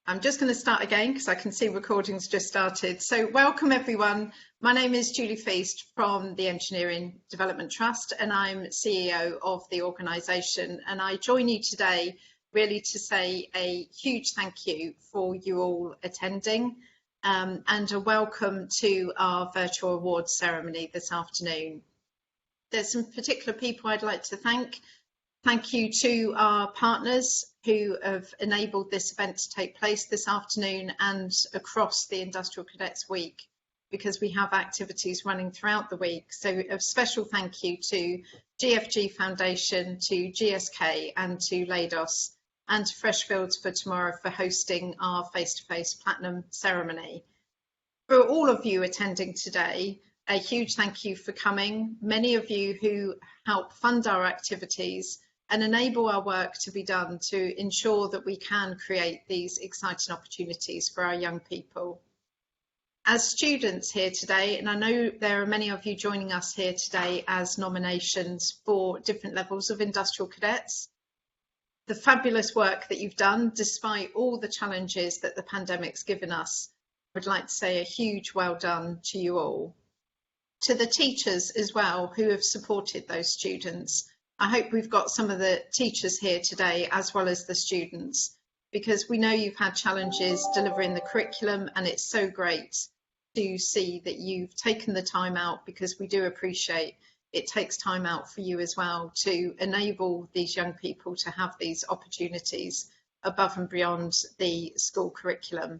I'm just going to start again because I can see recordings just started. So welcome everyone. My name is Julie Feast from the Engineering Development Trust and I'm CEO of the organisation, and I join you today really to say a huge thank you for you all attending and a welcome to our virtual awards ceremony this afternoon. There's some particular people I'd like to thank. Thank you to our partners who have enabled this event to take place this afternoon and across the Industrial Cadets Week, because we have activities running throughout the week. So a special thank you to Gfg Foundation, to GSK and to Leidos, and to Freshfields for Tomorrow for hosting our face-to-face platinum ceremony. For all of you attending today, a huge thank you for coming. Many of you who help fund our activities and enable our work to be done to ensure that we can create these exciting opportunities for our young people. As students here today, and I know there are many of you joining us here today as nominations for different levels of industrial cadets, the fabulous work that you've done despite all the challenges that the pandemic's given us, I would like to say a huge well done to you all. To the teachers as well who have supported those students, I hope we've got some of the teachers here today as well as the students, because we know you've had challenges delivering the curriculum, and it's so great to see that you've taken the time out, because we do appreciate it takes time out for you as well to enable these young people to have these opportunities above and beyond the school curriculum.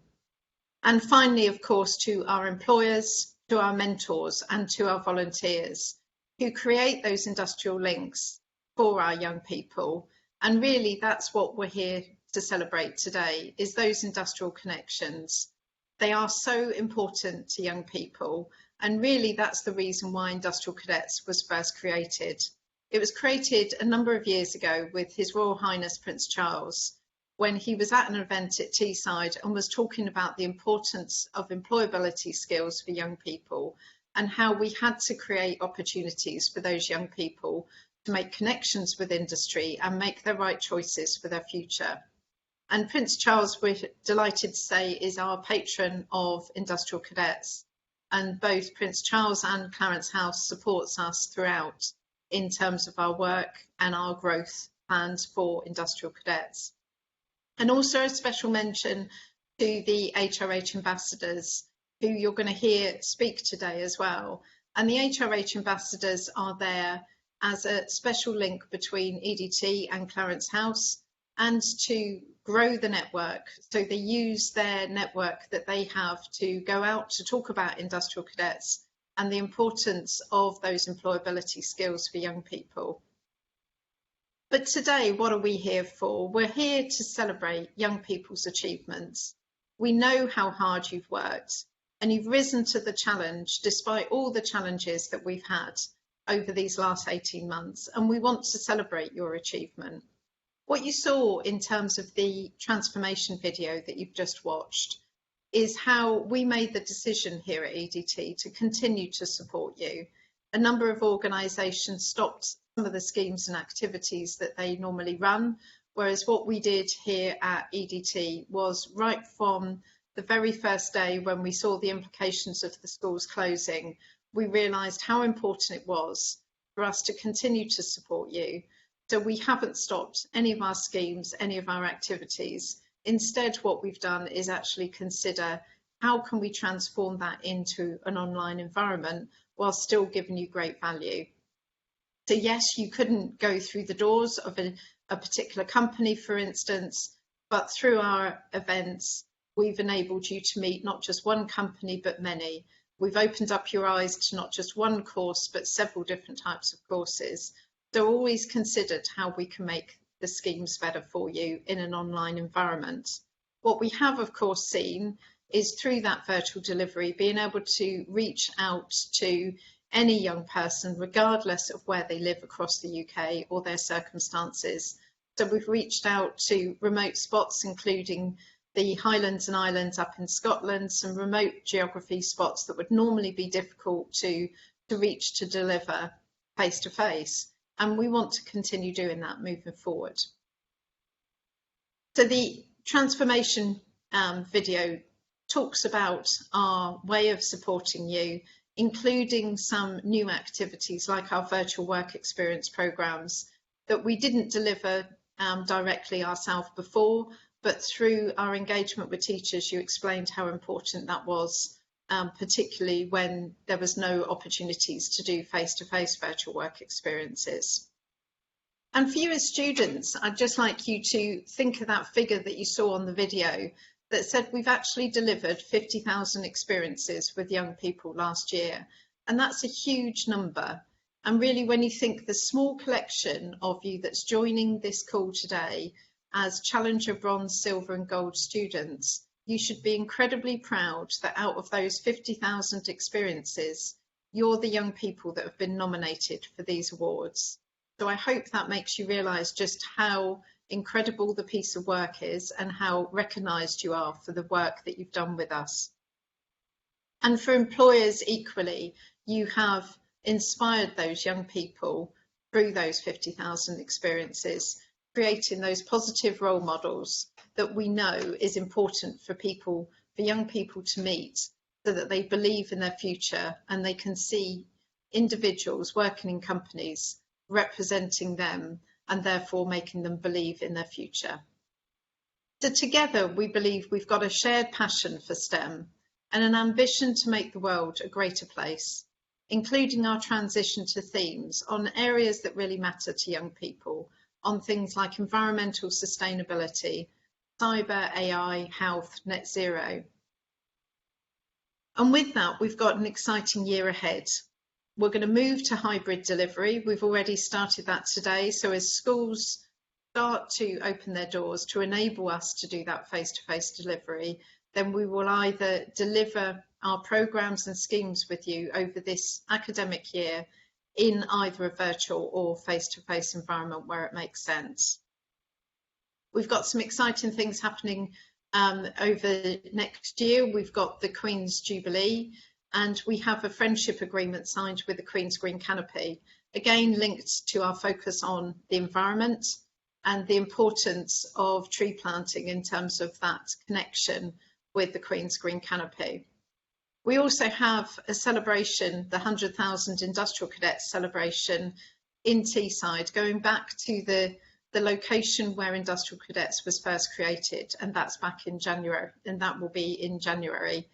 And finally, of course, to our employers, to our mentors and to our volunteers who create those industrial links for our young people. And really that's what we're here to celebrate today, is those industrial connections. They are so important to young people, and really that's the reason why Industrial Cadets was first created. It was created a number of years ago with His Royal Highness Prince Charles, when he was at an event at Teesside and was talking about the importance of employability skills for young people, and how we had to create opportunities for those young people to make connections with industry and make the right choices for their future. And Prince Charles, we're delighted to say, is our patron of Industrial Cadets, and both Prince Charles and Clarence House supports us throughout in terms of our work and our growth plans for Industrial Cadets. And also a special mention to the HRH ambassadors, who you're going to hear speak today as well. And the HRH ambassadors are there as a special link between EDT and Clarence House, and to grow the network. So they use their network that they have to go out to talk about industrial cadets and the importance of those employability skills for young people. But today, what are we here for? We're here to celebrate young people's achievements. We know how hard you've worked, and you've risen to the challenge despite all the challenges that we've had over these last 18 months, and we want to celebrate your achievement. What you saw in terms of the transformation video that you've just watched is how we made the decision here at EDT to continue to support you. A number of organisations stopped some of the schemes and activities that they normally run, whereas what we did here at EDT was right from the very first day when we saw the implications of the schools closing, we realised how important it was for us to continue to support you. So we haven't stopped any of our schemes, any of our activities. Instead, what we've done is actually consider how can we transform that into an online environment while still giving you great value. So yes, you couldn't go through the doors of a particular company, for instance, but through our events, we've enabled you to meet not just one company, but many. We've opened up your eyes to not just one course, but several different types of courses. So always considered how we can make the schemes better for you in an online environment. What we have, of course, seen is through that virtual delivery, being able to reach out to any young person, regardless of where they live across the UK or their circumstances. So we've reached out to remote spots, including the Highlands and Islands up in Scotland, some remote geography spots that would normally be difficult to reach to deliver face to face. And we want to continue doing that moving forward. So the transformation video talks about our way of supporting you, including some new activities like our virtual work experience programs that we didn't deliver directly ourselves before, but through our engagement with teachers, you explained how important that was, particularly when there was no opportunities to do face-to-face virtual work experiences. And for you as students, I'd just like you to think of that figure that you saw on the video that said we've actually delivered 50,000 experiences with young people last year. And that's a huge number. And really, when you think the small collection of you that's joining this call today as Challenger, Bronze, Silver and Gold students, you should be incredibly proud that out of those 50,000 experiences, you're the young people that have been nominated for these awards. So I hope that makes you realise just how incredible the piece of work is and how recognised you are for the work that you've done with us. And for employers equally, you have inspired those young people through those 50,000 experiences, creating those positive role models that we know is important for people, for young people to meet, so that they believe in their future and they can see individuals working in companies representing them and therefore making them believe in their future. So together we believe we've got a shared passion for STEM and an ambition to make the world a greater place, including our transition to themes on areas that really matter to young people, on things like environmental sustainability, cyber, AI, health, net zero. And with that, we've got an exciting year ahead. We're going to move to hybrid delivery. We've already started that today. So as schools start to open their doors to enable us to do that face-to-face delivery, then we will either deliver our programs and schemes with you over this academic year in either a virtual or face-to-face environment where it makes sense. We've got some exciting things happening over next year. We've got the Queen's Jubilee, and we have a friendship agreement signed with the Queen's Green Canopy, again linked to our focus on the environment and the importance of tree planting in terms of that connection with the Queen's Green Canopy. We also have a celebration, the 100,000 Industrial Cadets celebration in Teesside, going back to the location where Industrial Cadets was first created, and that's back in January, and that will be in January.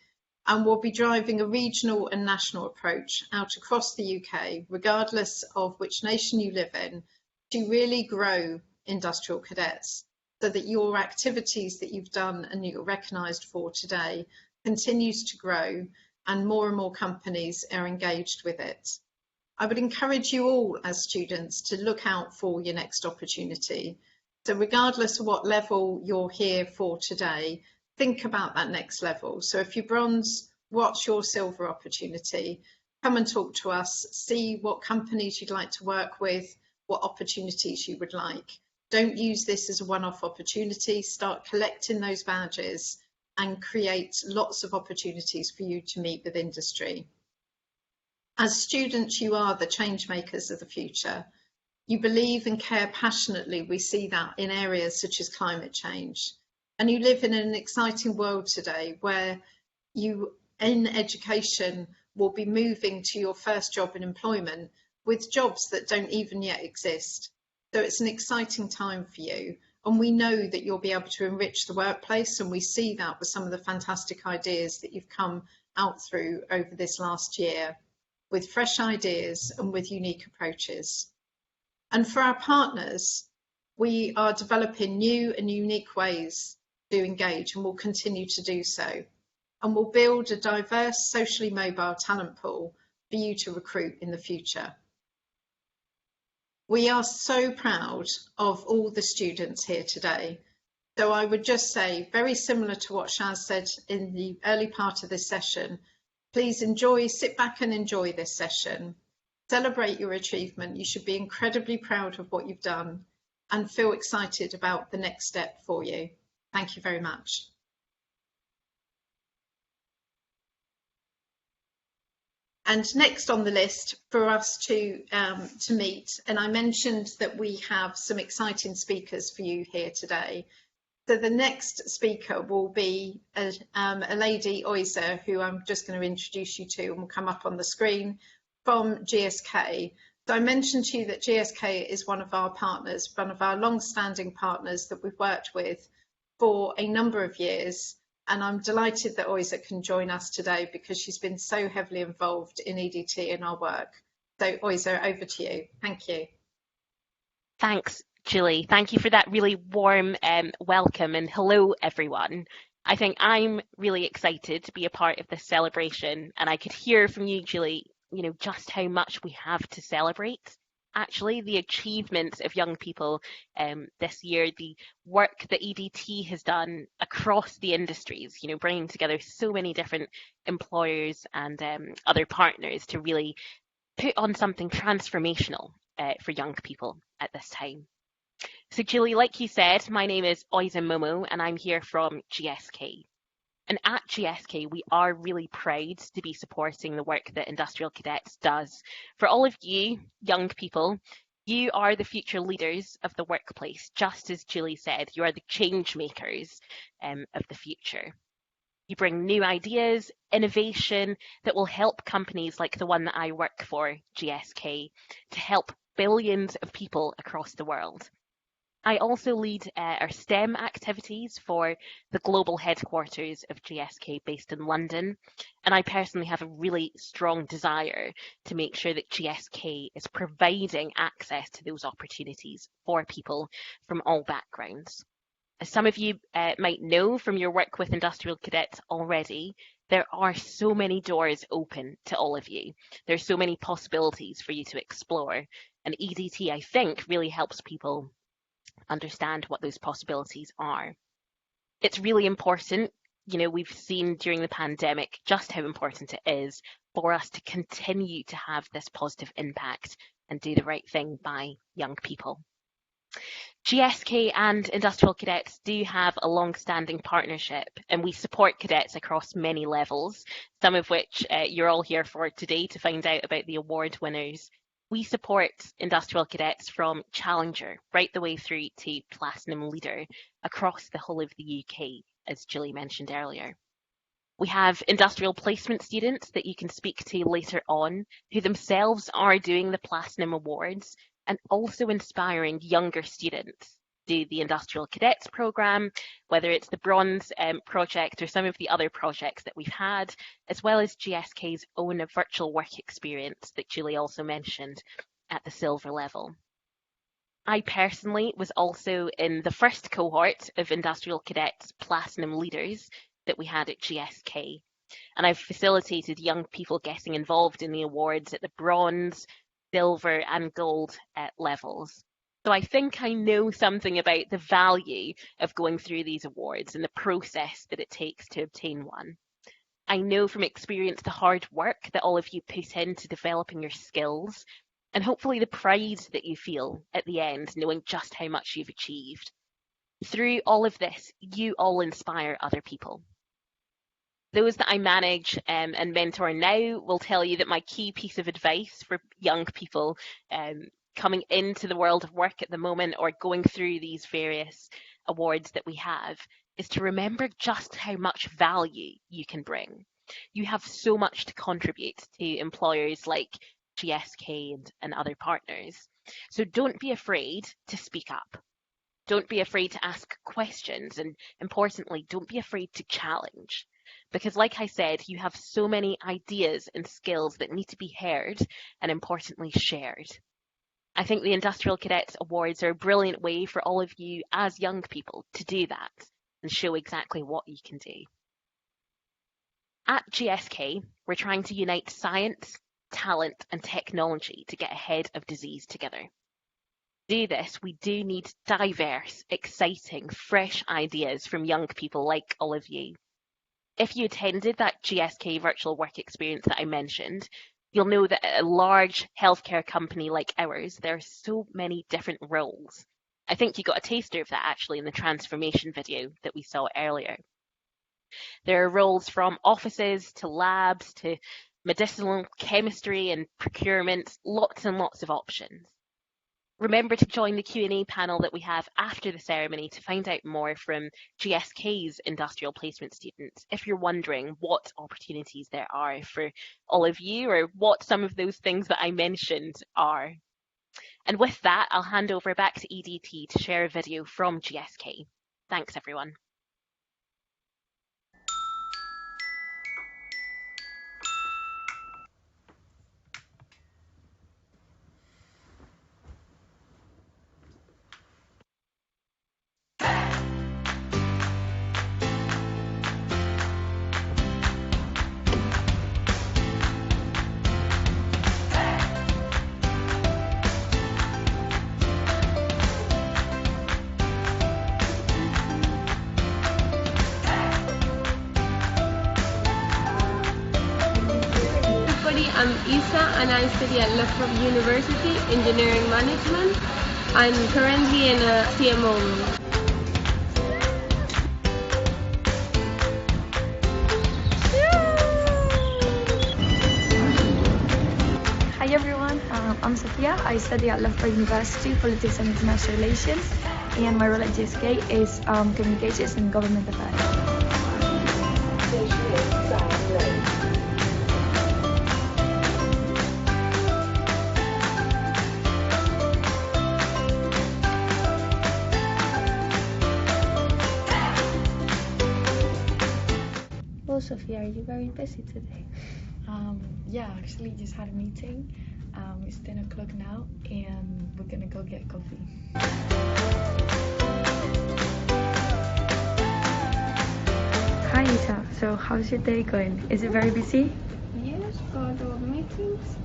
And we'll be driving a regional and national approach out across the UK, regardless of which nation you live in, to really grow Industrial Cadets so that your activities that you've done and you're recognised for today continues to grow and more companies are engaged with it. I would encourage you all as students to look out for your next opportunity. So regardless of what level you're here for today, think about that next level. So if you're bronze, what's your silver opportunity? Come and talk to us, see what companies you'd like to work with, what opportunities you would like. Don't use this as a one-off opportunity. Start collecting those badges and create lots of opportunities for you to meet with industry. As students, you are the change makers of the future. You believe and care passionately. We see that in areas such as climate change. And you live in an exciting world today where you, in education, will be moving to your first job in employment with jobs that don't even yet exist. So it's an exciting time for you. And we know that you'll be able to enrich the workplace, and we see that with some of the fantastic ideas that you've come out through over this last year, with fresh ideas and with unique approaches. And for our partners, we are developing new and unique ways to engage, and will continue to do so. And we'll build a diverse, socially mobile talent pool for you to recruit in the future. We are so proud of all the students here today. So I would just say, very similar to what Shaz said in the early part of this session, please enjoy, sit back and enjoy this session. Celebrate your achievement. You should be incredibly proud of what you've done and feel excited about the next step for you. Thank you very much. And next on the list for us to meet, and I mentioned that we have some exciting speakers for you here today. So the next speaker will be a lady, Oisa, who I'm just going to introduce you to and will come up on the screen, from GSK. So I mentioned to you that GSK is one of our partners, one of our long-standing partners that we've worked with for a number of years. And I'm delighted that Oisa can join us today because she's been so heavily involved in EDT in our work. So Oisa, over to you. Thank you. Thanks, Julie. Thank you for that really warm welcome, and hello, everyone. I think I'm really excited to be a part of this celebration, and I could hear from you, Julie, just how much we have to celebrate. Actually, the achievements of young people this year, the work that EDT has done across the industries, bringing together so many different employers and other partners to really put on something transformational for young people at this time. So Julie, like you said, my name is Oisa Momo and I'm here from GSK. And at GSK, we are really proud to be supporting the work that Industrial Cadets does. For all of you young people, you are the future leaders of the workplace. Just as Julie said, you are the change makers of the future. You bring new ideas, innovation that will help companies like the one that I work for, GSK, to help billions of people across the world. I also lead our STEM activities for the global headquarters of GSK based in London, and I personally have a really strong desire to make sure that GSK is providing access to those opportunities for people from all backgrounds. As some of you might know from your work with Industrial Cadets already, there are so many doors open to all of you. There's so many possibilities for you to explore, and EDT, I think, really helps people understand what those possibilities are. It's really important, we've seen during the pandemic just how important it is for us to continue to have this positive impact and do the right thing by young people. GSK and Industrial Cadets do have a long-standing partnership, and we support cadets across many levels, some of which you're all here for today to find out about the award winners. We support Industrial Cadets from Challenger right the way through to Platinum Leader across the whole of the UK, as Julie mentioned earlier. We have industrial placement students that you can speak to later on, who themselves are doing the Platinum Awards and also inspiring younger students do the Industrial Cadets programme, whether it's the Bronze project or some of the other projects that we've had, as well as GSK's own virtual work experience that Julie also mentioned at the Silver level. I personally was also in the first cohort of Industrial Cadets Platinum Leaders that we had at GSK, and I've facilitated young people getting involved in the awards at the Bronze, Silver and Gold levels. So I think I know something about the value of going through these awards and the process that it takes to obtain one. I know from experience the hard work that all of you put into developing your skills, and hopefully the pride that you feel at the end, knowing just how much you've achieved. Through all of this, you all inspire other people. Those that I manage and mentor now will tell you that my key piece of advice for young people coming into the world of work at the moment or going through these various awards that we have is to remember just how much value you can bring. You have so much to contribute to employers like GSK and other partners. So don't be afraid to speak up. Don't be afraid to ask questions, and importantly, don't be afraid to challenge. Because like I said, you have so many ideas and skills that need to be heard and importantly shared. I think the Industrial Cadets Awards are a brilliant way for all of you as young people to do that and show exactly what you can do. At GSK, we're trying to unite science, talent and technology to get ahead of disease together. To do this, we do need diverse, exciting, fresh ideas from young people like all of you. If you attended that GSK virtual work experience that I mentioned, you'll know that at a large healthcare company like ours, there are so many different roles. I think you got a taster of that actually in the transformation video that we saw earlier. There are roles from offices to labs to medicinal chemistry and procurement, lots and lots of options. Remember to join the Q&A panel that we have after the ceremony to find out more from GSK's industrial placement students if you're wondering what opportunities there are for all of you or what some of those things that I mentioned are. And with that, I'll hand over back to EDT to share a video from GSK. Thanks, everyone. I'm Isa and I study at Loughborough University, Engineering Management. I'm currently in a CMO role. Hi everyone, I'm Sophia. I study at Loughborough University, Politics and International Relations, and my role at GSK is Communications and Government Affairs. Well, Sophia, are you very busy today? Yeah, actually just had a meeting. It's 10 o'clock now and we're gonna go get coffee. Hi Isa, so how's your day going? Is it very busy? Yes, got a lot of meetings.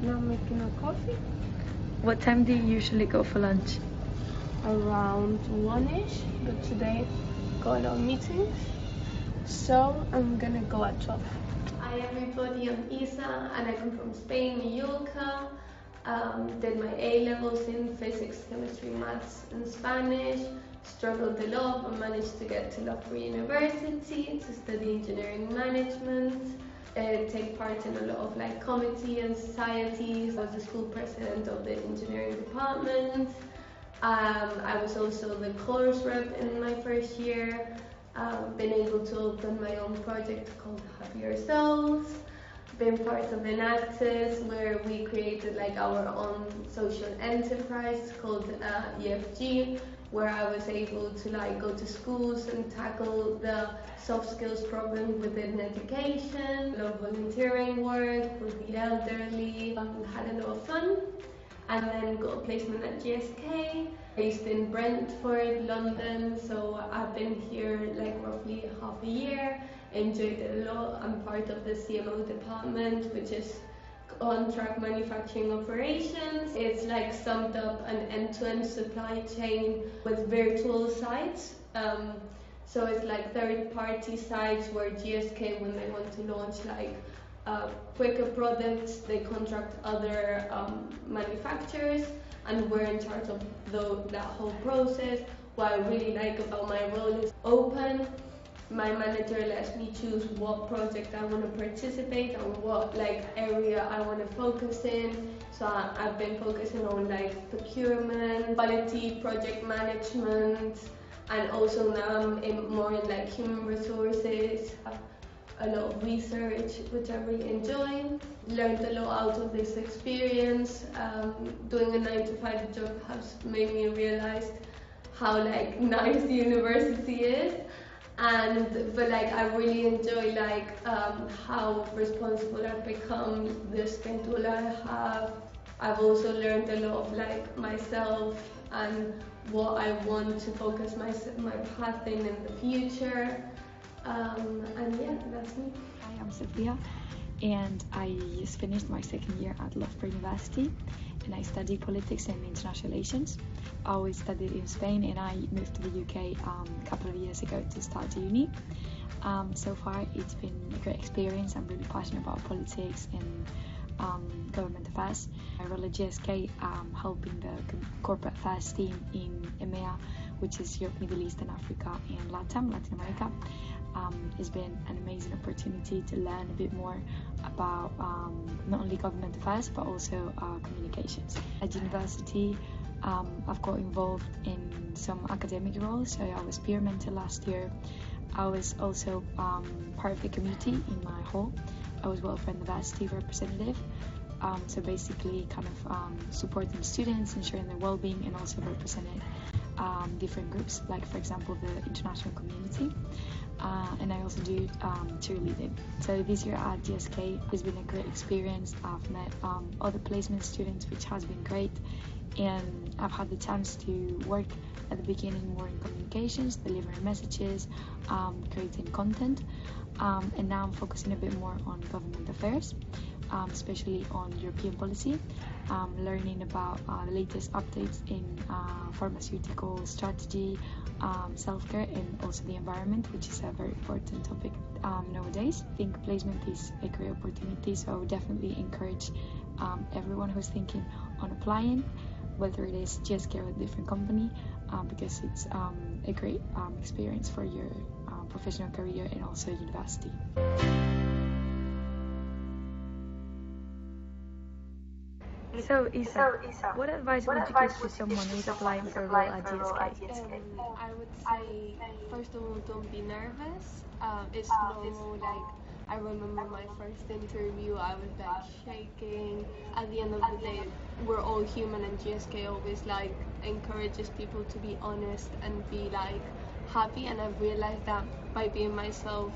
Now making a coffee. What time do you usually go for lunch? Around 1ish, but today got a lot of meetings. So I'm gonna go at 12. Hi everybody, I'm Isa and I come from Spain, Mallorca. Did my A-levels in physics, chemistry, maths and Spanish. Struggled a lot but managed to get to Loughborough University to study engineering management. Take part in a lot of like committee and societies. I was the school president of the engineering department. I was also the course rep in my first year. Been able to open my own project called Happier Souls. Been part of Enactus, where we created like our own social enterprise called Gfg, where I was able to like go to schools and tackle the soft skills problem within education. A lot of volunteering work with the elderly. Had a lot of fun. And then got a placement at GSK, based in Brentford, London. So I've been here like roughly half a year, enjoyed it a lot. I'm part of the CMO department, which is contract manufacturing operations. It's like summed up an end-to-end supply chain with virtual sites. So it's like third-party sites where GSK, when they want to launch like quicker products, they contract other manufacturers, and we're in charge of that whole process. What I really like about my role is open. My manager lets me choose what project I want to participate and what like area I want to focus in. So I've been focusing on like procurement, quality, project management, and also now I'm more in like human resources. A lot of research, which I really enjoy. Learned a lot out of this experience. Doing a 9-to-5 job has made me realize how like nice the university is, but like I really enjoy like how responsible I've become, the schedule I have. I've also learned a lot of like myself and what I want to focus my path in the future. And yeah, that's me. Hi, I'm Sophia and I just finished my second year at Loughborough University and I study politics and international relations. I always studied in Spain and I moved to the UK a couple of years ago to start uni. So far it's been a great experience. I'm really passionate about politics and government affairs. I role at GSK helping the corporate affairs team in EMEA, which is Europe, Middle East and Africa and Latin America. It's been an amazing opportunity to learn a bit more about not only government affairs but also communications. At university, I've got involved in some academic roles, so I was peer mentor last year. I was also part of the community in my hall. I was Welfare and Diversity representative, so basically kind of supporting students, ensuring their well-being, and also representing different groups, like for example the international community. And I also do cheerleading. So this year at GSK has been a great experience. I've met other placement students, which has been great, and I've had the chance to work at the beginning more in communications, delivering messages, creating content, and now I'm focusing a bit more on government affairs, especially on European policy, learning about the latest updates in pharmaceutical strategy, self-care, and also the environment, which is a very important topic nowadays. I think placement is a great opportunity, so I would definitely encourage everyone who's thinking on applying, whether it is GSK or a different company, because it's a great experience for your professional career and also university. So Isa, what advice would you give to someone who's applying for a role at GSK? I would say, first of all, don't be nervous. It's normal. Like, I remember my first interview, I was like shaking. At the end of the day, we're all human, and GSK always like encourages people to be honest and be like happy. And I've realized that by being myself,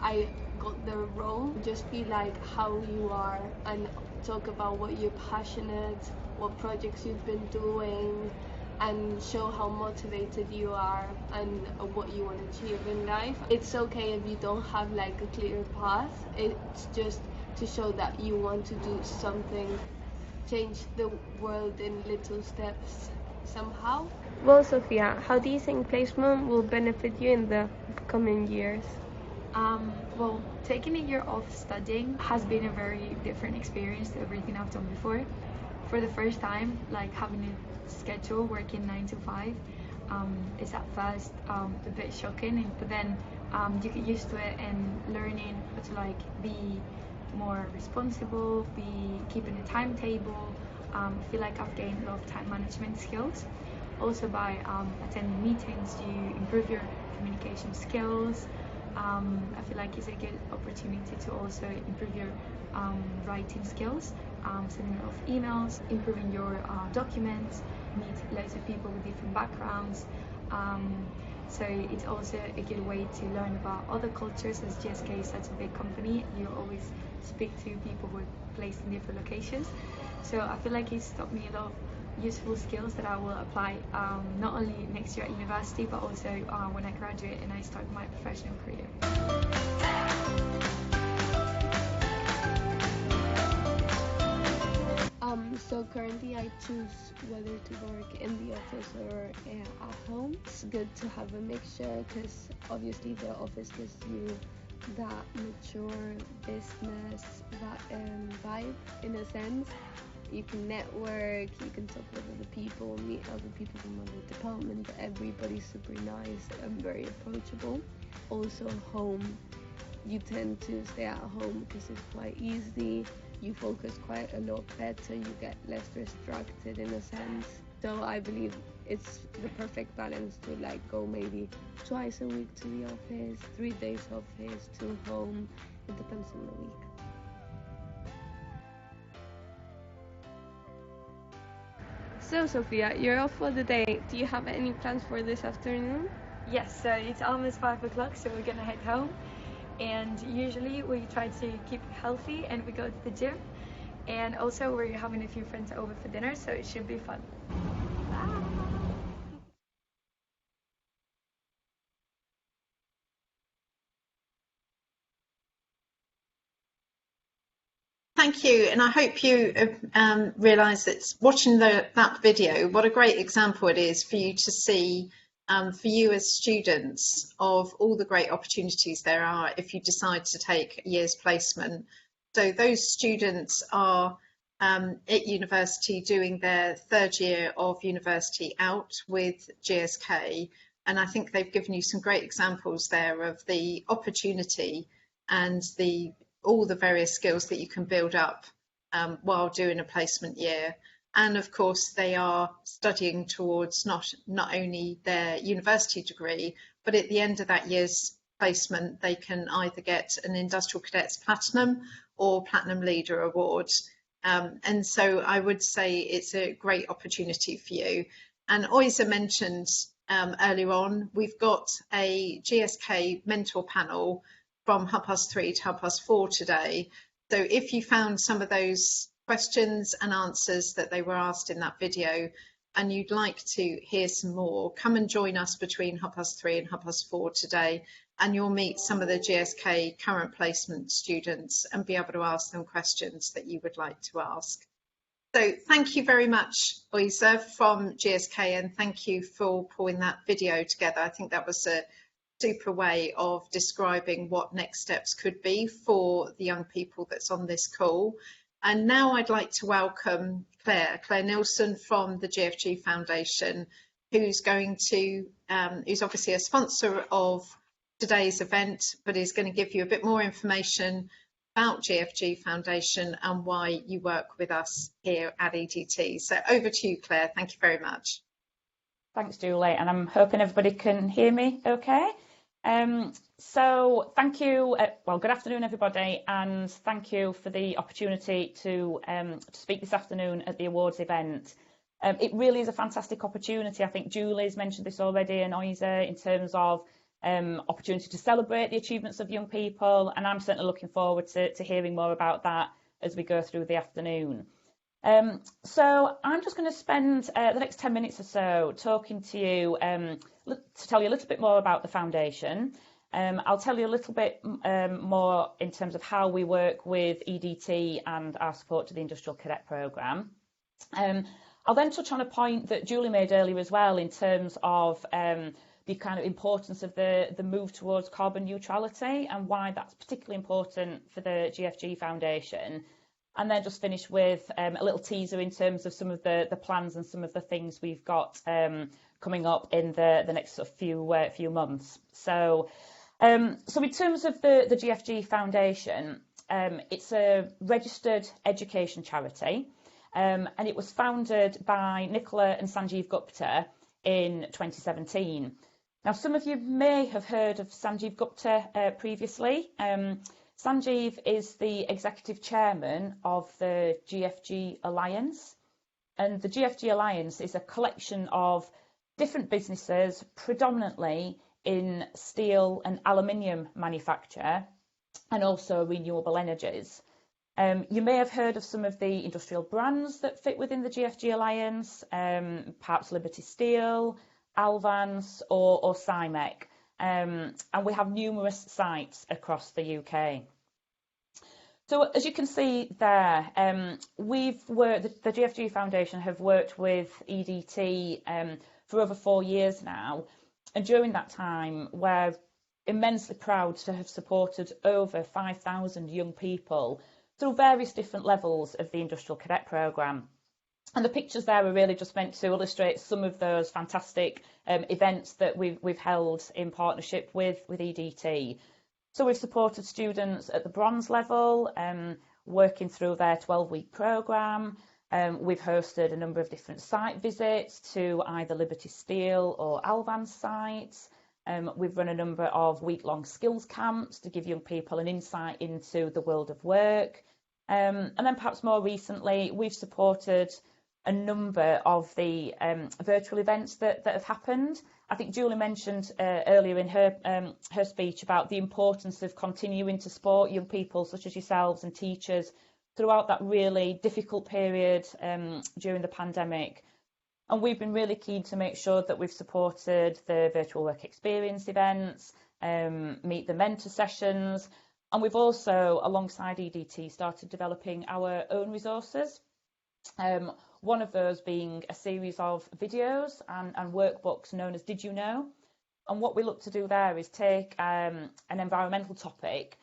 I got the role. Just be like how you are and talk about what you're passionate, what projects you've been doing, and show how motivated you are and what you want to achieve in life. It's okay if you don't have like a clear path. It's just to show that you want to do something, change the world in little steps somehow. Well, Sophia, how do you think placement will benefit you in the coming years? Well, taking a year off studying has been a very different experience to everything I've done before. For the first time, like having a schedule, working 9 to 5, is at first a bit shocking, but then you get used to it and learning how to like be more responsible, be keeping a timetable. I feel like I've gained a lot of time management skills. Also by attending meetings, you improve your communication skills. I feel like it's a good opportunity to also improve your writing skills, sending a lot of emails, improving your documents, meet loads of people with different backgrounds. So it's also a good way to learn about other cultures, as GSK is such a big company. You always speak to people who are placed in different locations. So I feel like it's taught me a lot of useful skills that I will apply not only next year at university, but also when I graduate and I start my professional career. So currently I choose whether to work in the office or at home. It's good to have a mixture because obviously the office gives you that mature business vibe in a sense. You can network, you can talk with other people, meet other people from other departments. Everybody's super nice and very approachable. Also home, you tend to stay at home because it's quite easy. You focus quite a lot better, you get less distracted in a sense. So I believe it's the perfect balance to like go maybe twice a week to the office, 3 days office, 2 home. It depends on the week. So Sophia, you're off for the day. Do you have any plans for this afternoon? Yes, so it's almost 5 o'clock, so we're gonna head home. And usually we try to keep healthy and we go to the gym. And also we're having a few friends over for dinner, so it should be fun. Thank you, and I hope you realise that watching that video, what a great example it is for you to see, for you as students, of all the great opportunities there are if you decide to take a year's placement. So those students are at university doing their 3rd year of university out with GSK, and I think they've given you some great examples there of the opportunity and all the various skills that you can build up while doing a placement year. And of course, they are studying towards not only their university degree, but at the end of that year's placement, they can either get an Industrial Cadets Platinum or Platinum Leader Award. And so I would say it's a great opportunity for you. And Oyza mentioned earlier on, we've got a GSK mentor panel from 3:30 to 4:30 today. So if you found some of those questions and answers that they were asked in that video and you'd like to hear some more, come and join us between 3:30 and 4:30 today, and you'll meet some of the GSK current placement students and be able to ask them questions that you would like to ask. So thank you very much, Oyza from GSK, and thank you for pulling that video together. I think that was a super way of describing what next steps could be for the young people that's on this call. And now I'd like to welcome Claire Nielsen from the Gfg Foundation, who's going to, who's obviously a sponsor of today's event, but is going to give you a bit more information about Gfg Foundation and why you work with us here at EDT. So over to you, Claire. Thank you very much. Thanks, Julie, and I'm hoping everybody can hear me okay. So thank you, well, good afternoon, everybody, and thank you for the opportunity to speak this afternoon at the awards event. It really is a fantastic opportunity. I think Julie's mentioned this already, and Oyza, in terms of opportunity to celebrate the achievements of young people, and I'm certainly looking forward to hearing more about that as we go through the afternoon. So I'm just going to spend the next 10 minutes or so talking to you to tell you a little bit more about the foundation. I'll tell you a little bit more in terms of how we work with EDT and our support to the Industrial Cadet Programme. I'll then touch on a point that Julie made earlier as well in terms of the kind of importance of the move towards carbon neutrality and why that's particularly important for the Gfg Foundation. And then just finish with a little teaser in terms of some of the plans and some of the things we've got coming up in the next sort of few months. So in terms of the Gfg Foundation, it's a registered education charity, and it was founded by Nicola and Sanjeev Gupta in 2017. Now, some of you may have heard of Sanjeev Gupta previously. Sanjeev is the executive chairman of the Gfg Alliance, and the Gfg Alliance is a collection of different businesses, predominantly in steel and aluminium manufacture and also renewable energies. You may have heard of some of the industrial brands that fit within the Gfg Alliance, perhaps Liberty Steel, Alvans or Cymec. And we have numerous sites across the UK. So as you can see there, the Gfg Foundation have worked with EDT for over 4 years now. And during that time, we're immensely proud to have supported over 5,000 young people through various different levels of the Industrial Cadet Programme. And the pictures there are really just meant to illustrate some of those fantastic events that we've held in partnership with EDT. So we've supported students at the bronze level, working through their 12-week programme. We've hosted a number of different site visits to either Liberty Steel or Alvan sites. We've run a number of week-long skills camps to give young people an insight into the world of work. And then perhaps more recently, we've supported a number of the virtual events that have happened. I think Julie mentioned earlier in her speech about the importance of continuing to support young people such as yourselves and teachers throughout that really difficult period during the pandemic. And we've been really keen to make sure that we've supported the virtual work experience events, meet the mentor sessions, and we've also, alongside EDT, started developing our own resources. One of those being a series of videos and workbooks known as Did You Know? And what we look to do there is take an environmental topic,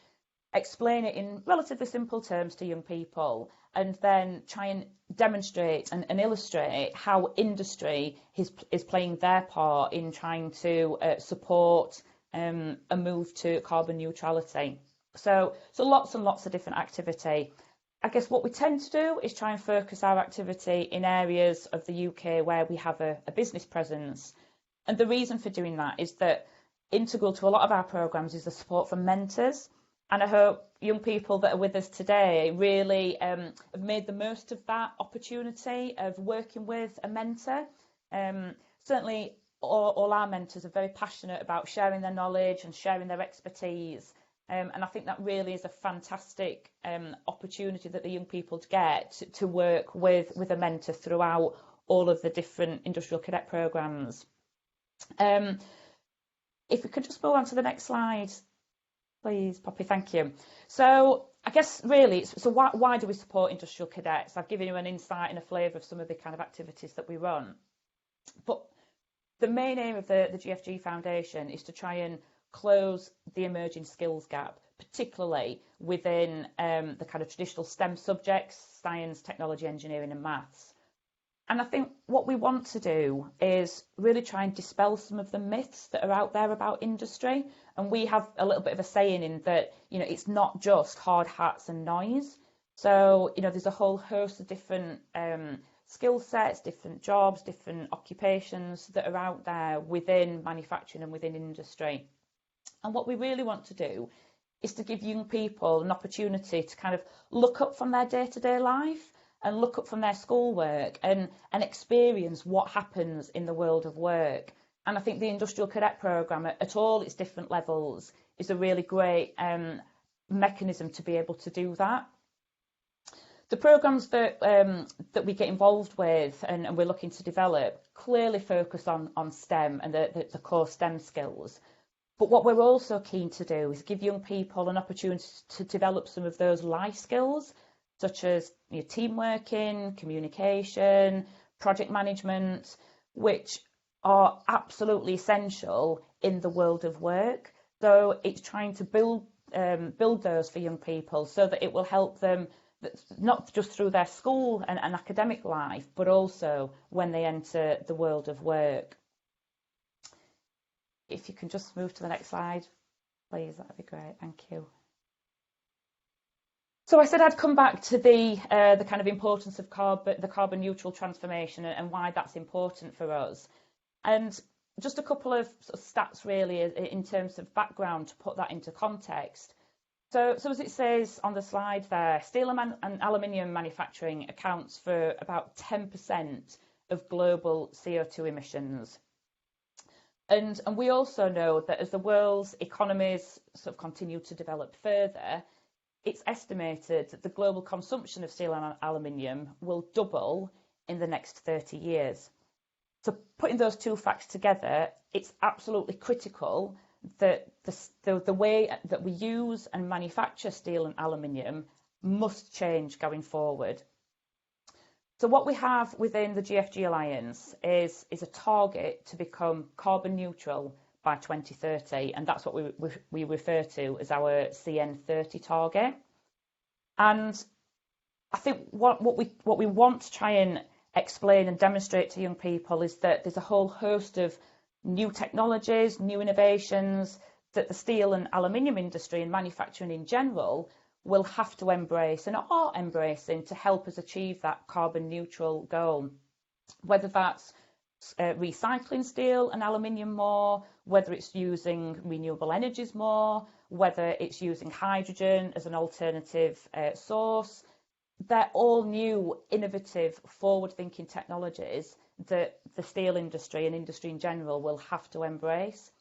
explain it in relatively simple terms to young people, and then try and demonstrate and illustrate how industry is playing their part in trying to support a move to carbon neutrality. So lots and lots of different activity. I guess what we tend to do is try and focus our activity in areas of the UK where we have a business presence. And the reason for doing that is that integral to a lot of our programmes is the support from mentors. And I hope young people that are with us today really have made the most of that opportunity of working with a mentor. Certainly, all our mentors are very passionate about sharing their knowledge and sharing their expertise. And I think that really is a fantastic opportunity that the young people get to work with a mentor throughout all of the different industrial cadet programmes. If we could just move on to the next slide, please, Poppy, thank you. So I guess really, so why do we support industrial cadets? I've given you an insight and a flavour of some of the kind of activities that we run. But the main aim of the Gfg Foundation is to try and close the emerging skills gap, particularly within the kind of traditional STEM subjects, science, technology, engineering and maths. And I think what we want to do is really try and dispel some of the myths that are out there about industry. And we have a little bit of a saying in that, you know, it's not just hard hats and noise. So, you know, there's a whole host of different skill sets, different jobs, different occupations that are out there within manufacturing and within industry. And what we really want to do is to give young people an opportunity to kind of look up from their day-to-day life and look up from their schoolwork and experience what happens in the world of work. And I think the Industrial Cadet Programme at all its different levels is a really great mechanism to be able to do that. The programmes that we get involved with and we're looking to develop clearly focus on STEM and the core STEM skills. But what we're also keen to do is give young people an opportunity to develop some of those life skills, such as team working, communication, project management, which are absolutely essential in the world of work. So it's trying to build those for young people so that it will help them not just through their school and academic life, but also when they enter the world of work. If you can just move to the next slide, please, that would be great. Thank you. So I said I'd come back to the kind of importance of the carbon neutral transformation and why that's important for us. And just a couple of stats really in terms of background to put that into context. So as it says on the slide there, steel and aluminium manufacturing accounts for about 10% of global CO2 emissions. And we also know that as the world's economies sort of continue to develop further, it's estimated that the global consumption of steel and aluminium will double in the next 30 years. So putting those two facts together, it's absolutely critical that the way that we use and manufacture steel and aluminium must change going forward. So what we have within the GFG Alliance is a target to become carbon neutral by 2030, and that's what we refer to as our CN30 target. And I think what we want to try and explain and demonstrate to young people is that there's a whole host of new technologies, new innovations that the steel and aluminium industry and manufacturing in general will have to embrace and are embracing to help us achieve that carbon neutral goal. Whether that's recycling steel and aluminium more, whether it's using renewable energies more, whether it's using hydrogen as an alternative source, they're all new, innovative, forward-thinking technologies that the steel industry and industry in general will have to embrace.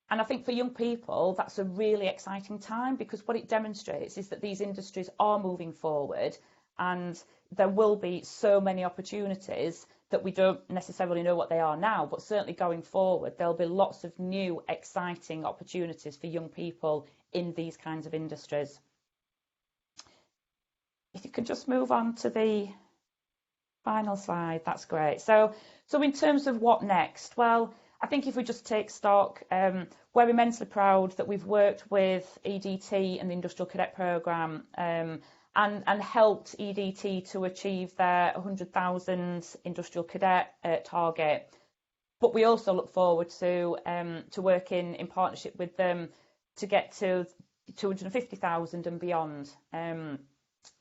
And I think for young people, that's a really exciting time because what it demonstrates is that these industries are moving forward and there will be so many opportunities that we don't necessarily know what they are now, but certainly going forward, there'll be lots of new, exciting opportunities for young people in these kinds of industries. If you could just move on to the final slide, that's great. So in terms of what next? Well, I think if we just take stock, we're immensely proud that we've worked with EDT and the Industrial Cadet Programme and helped EDT to achieve their 100,000 Industrial Cadet target. But we also look forward to working in partnership with them to get to 250,000 and beyond.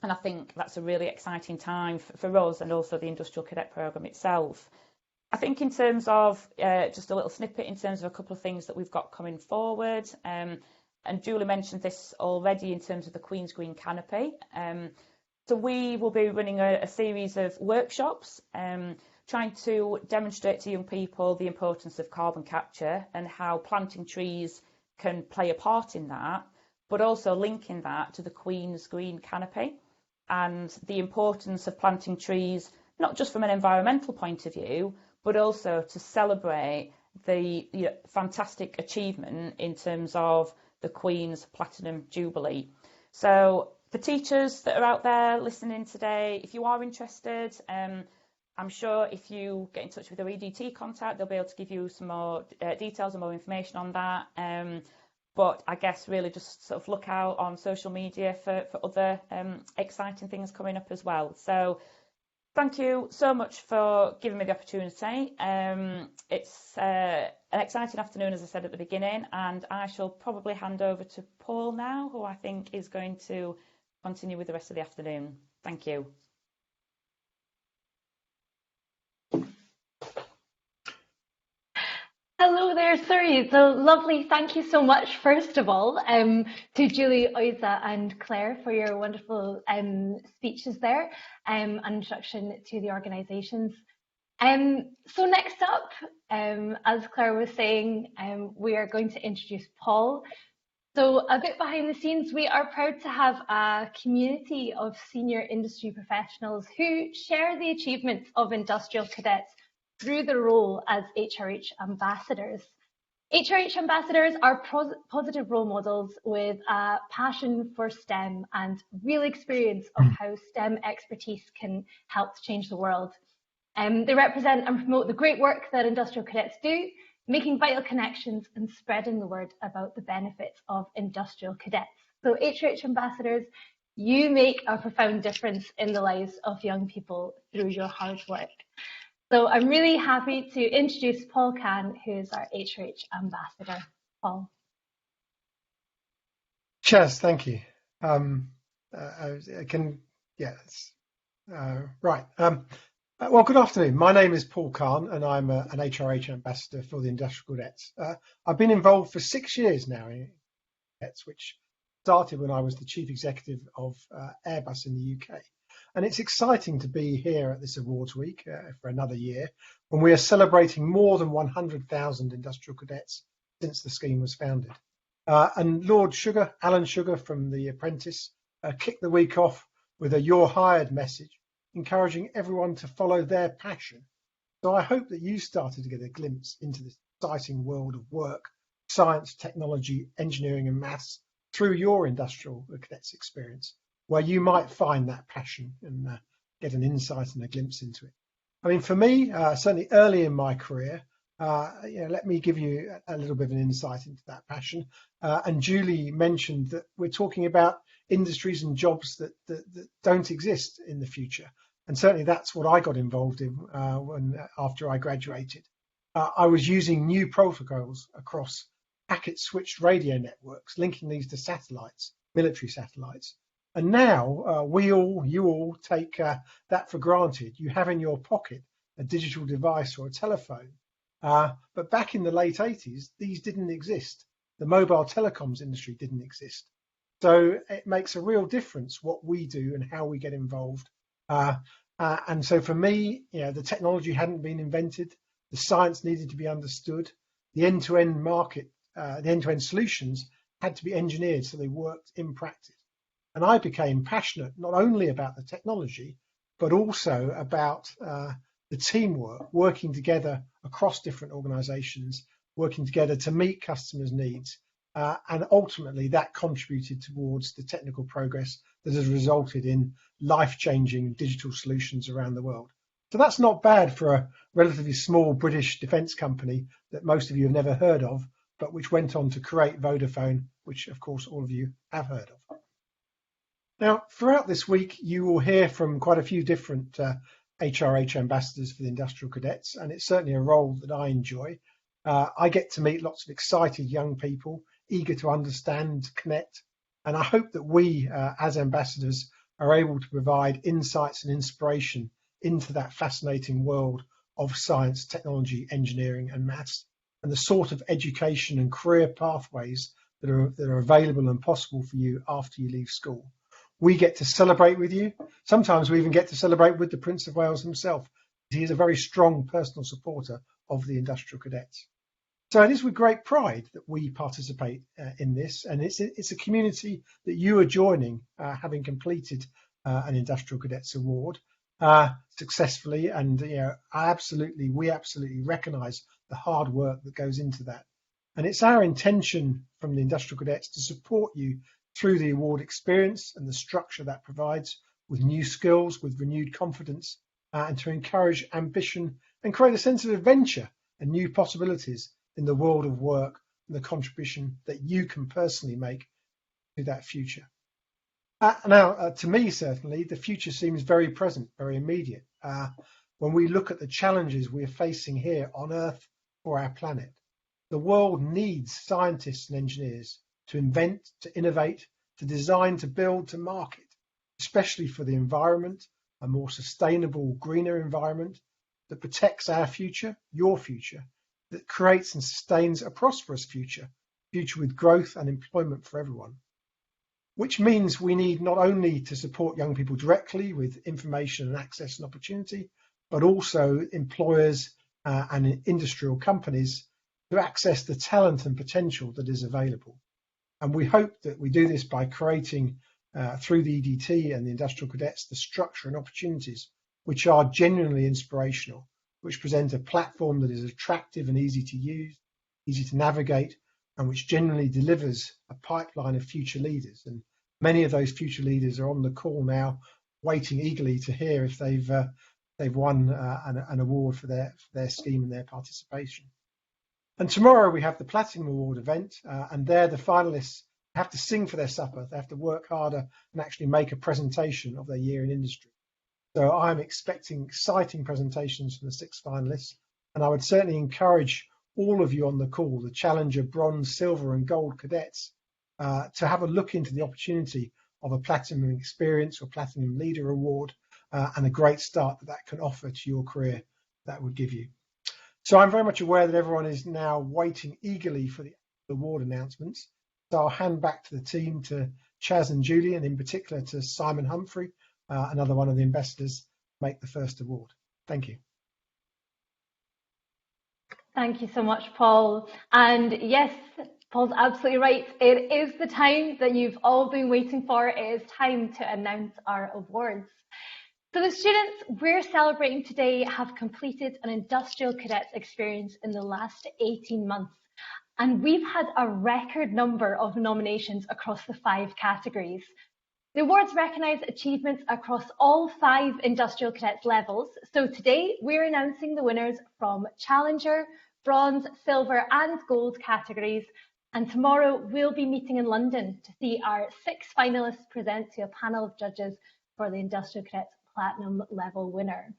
And I think that's a really exciting time for us and also the Industrial Cadet Programme itself. I think in terms of just a little snippet in terms of a couple of things that we've got coming forward, and Julie mentioned this already in terms of the Queen's Green Canopy. So we will be running a series of workshops trying to demonstrate to young people the importance of carbon capture and how planting trees can play a part in that, but also linking that to the Queen's Green Canopy and the importance of planting trees, not just from an environmental point of view, but also to celebrate the fantastic achievement in terms of the Queen's Platinum Jubilee. So for teachers that are out there listening today, if you are interested, I'm sure if you get in touch with the EDT contact, they'll be able to give you some more details and more information on that. But I guess really just sort of look out on social media for other exciting things coming up as well. So thank you so much for giving me the opportunity. It's an exciting afternoon, as I said at the beginning, and I shall probably hand over to Paul now, who I think is going to continue with the rest of the afternoon. Thank you. Hello there, sorry, so lovely. Thank you so much, first of all, to Julie, Oisa and Claire for your wonderful speeches there and introduction to the organisations. So next up, as Claire was saying, we are going to introduce Paul. So a bit behind the scenes, we are proud to have a community of senior industry professionals who share the achievements of industrial cadets through their role as HRH ambassadors. HRH ambassadors are positive role models with a passion for STEM and real experience of how STEM expertise can help to change the world. They represent and promote the great work that industrial cadets do, making vital connections and spreading the word about the benefits of industrial cadets. So HRH ambassadors, you make a profound difference in the lives of young people through your hard work. So I'm really happy to introduce Paul Can, who is our HRH ambassador. Paul. Cheers, thank you. Right. Well, good afternoon. My name is Paul Kahn, and I'm an HRH ambassador for the Industrial Cadets. I've been involved for 6 years now in Cadets, which started when I was the chief executive of Airbus in the UK. And it's exciting to be here at this awards week for another year, when we are celebrating more than 100,000 industrial cadets since the scheme was founded. And Lord Sugar, Alan Sugar from The Apprentice, kicked the week off with a "You're Hired" message, encouraging everyone to follow their passion. So I hope that you started to get a glimpse into this exciting world of work, science, technology, engineering and maths through your industrial cadets experience, where you might find that passion and get an insight and a glimpse into it. I mean, for me, certainly early in my career, let me give you a little bit of an insight into that passion. And Julie mentioned that we're talking about industries and jobs that don't exist in the future. And certainly that's what I got involved in after I graduated. I was using new protocols across packet switched radio networks, linking these to satellites, military satellites. And now you all take that for granted. You have in your pocket a digital device or a telephone. But back in the late 80s, these didn't exist. The mobile telecoms industry didn't exist. So it makes a real difference what we do and how we get involved. And so for me, the technology hadn't been invented. The science needed to be understood. The end-to-end market, the end-to-end solutions had to be engineered so they worked in practice. And I became passionate not only about the technology, but also about the teamwork, working together across different organizations, working together to meet customers' needs. And ultimately that contributed towards the technical progress that has resulted in life-changing digital solutions around the world. So that's not bad for a relatively small British defence company that most of you have never heard of, but which went on to create Vodafone, which of course all of you have heard of. Now, throughout this week, you will hear from quite a few different HRH ambassadors for the Industrial Cadets, and it's certainly a role that I enjoy. I get to meet lots of excited young people, eager to understand, connect, and I hope that we, as ambassadors, are able to provide insights and inspiration into that fascinating world of science, technology, engineering and maths, and the sort of education and career pathways that are available and possible for you after you leave school. We get to celebrate with you. Sometimes we even get to celebrate with the Prince of Wales himself. He is a very strong personal supporter of the Industrial Cadets. So it is with great pride that we participate in this, and it's a community that you are joining, having completed an Industrial Cadets Award successfully, and we absolutely recognise the hard work that goes into that. And it's our intention from the Industrial Cadets to support you through the award experience and the structure that provides, with new skills, with renewed confidence, and to encourage ambition and create a sense of adventure and new possibilities in the world of work and the contribution that you can personally make to that future. Now, to me, certainly, the future seems very present, very immediate. When we look at the challenges we are facing here on Earth or our planet, the world needs scientists and engineers to invent, to innovate, to design, to build, to market, especially for the environment, a more sustainable, greener environment that protects our future, your future, that creates and sustains a prosperous future with growth and employment for everyone. Which means we need not only to support young people directly with information and access and opportunity, but also employers and industrial companies to access the talent and potential that is available. And we hope that we do this by creating, through the EDT and the Industrial Cadets, the structure and opportunities which are genuinely inspirational, which present a platform that is attractive and easy to use, easy to navigate, and which generally delivers a pipeline of future leaders. And many of those future leaders are on the call now, waiting eagerly to hear if they've won an award for their scheme and their participation. And tomorrow we have the Platinum Award event, and there the finalists have to sing for their supper. They have to work harder and actually make a presentation of their year in industry. So I'm expecting exciting presentations from the 6 finalists, and I would certainly encourage all of you on the call, the Challenger, Bronze, Silver and Gold cadets, to have a look into the opportunity of a Platinum Experience or Platinum Leader Award, and a great start that can offer to your career that would give you. So I'm very much aware that everyone is now waiting eagerly for the award announcements. So I'll hand back to the team, to Chaz and Julie, and in particular to Simon Humphrey, another one of the ambassadors, make the first award. Thank you. Thank you so much, Paul. And yes, Paul's absolutely right. It is the time that you've all been waiting for. It is time to announce our awards. So the students we're celebrating today have completed an Industrial Cadets experience in the last 18 months. And we've had a record number of nominations across the 5 categories. The awards recognise achievements across all 5 Industrial Cadets levels. So today we're announcing the winners from Challenger, Bronze, Silver and Gold categories. And tomorrow we'll be meeting in London to see our 6 finalists present to a panel of judges for the Industrial Cadets Platinum level winner.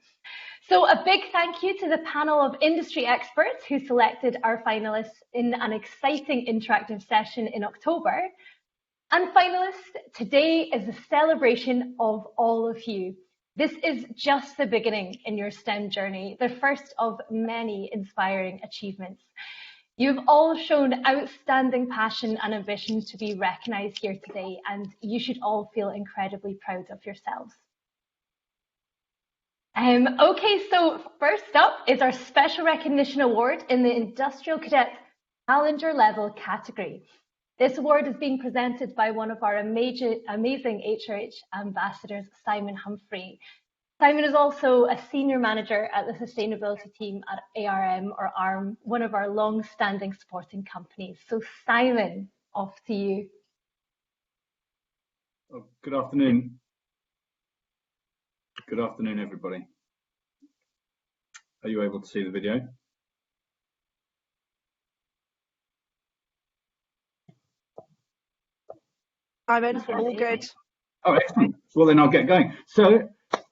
So a big thank you to the panel of industry experts who selected our finalists in an exciting interactive session in October. And finalists, today is a celebration of all of you. This is just the beginning in your STEM journey, the first of many inspiring achievements. You've all shown outstanding passion and ambition to be recognised here today, and you should all feel incredibly proud of yourselves. Okay, so first up is our Special Recognition Award in the Industrial Cadets Challenger level category. This award is being presented by one of our amazing HRH ambassadors, Simon Humphrey. Simon is also a senior manager at the sustainability team at ARM, one of our long-standing supporting companies. So Simon, off to you. Oh, good afternoon. Good afternoon, everybody. Are you able to see the video? Simon, all good. Oh, excellent. Well, then I'll get going. So,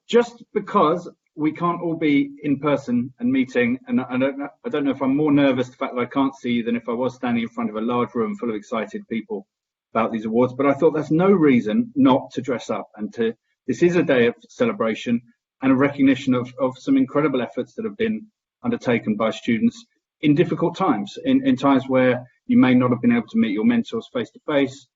just because we can't all be in person and meeting, and I don't know if I'm more nervous the fact that I can't see you than if I was standing in front of a large room full of excited people about these awards, but I thought that's no reason not to dress up and to this is a day of celebration and a recognition of some incredible efforts that have been undertaken by students in difficult times, in times where you may not have been able to meet your mentors face to face,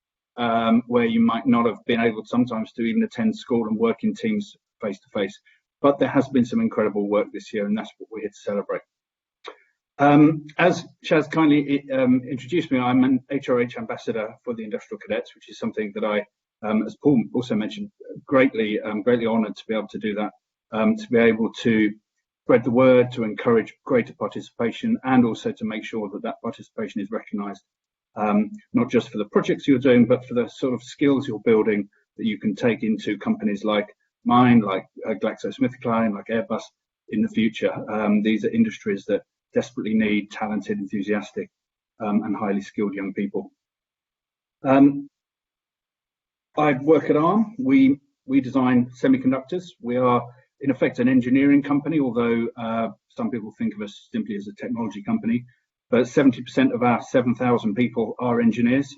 where you might not have been able sometimes to even attend school and work in teams face to face. But there has been some incredible work this year, and that's what we're here to celebrate. As Shaz kindly introduced me, I'm an HRH ambassador for the Industrial Cadets, which is something that I, as Paul also mentioned, greatly honoured to be able to do that, to be able to spread the word, to encourage greater participation, and also to make sure that that participation is recognised, not just for the projects you're doing, but for the sort of skills you're building that you can take into companies like mine, like GlaxoSmithKline, like Airbus in the future. These are industries that desperately need talented, enthusiastic, and highly skilled young people. I work at ARM. We design semiconductors. We are, in effect, an engineering company, although some people think of us simply as a technology company. But 70% of our 7,000 people are engineers.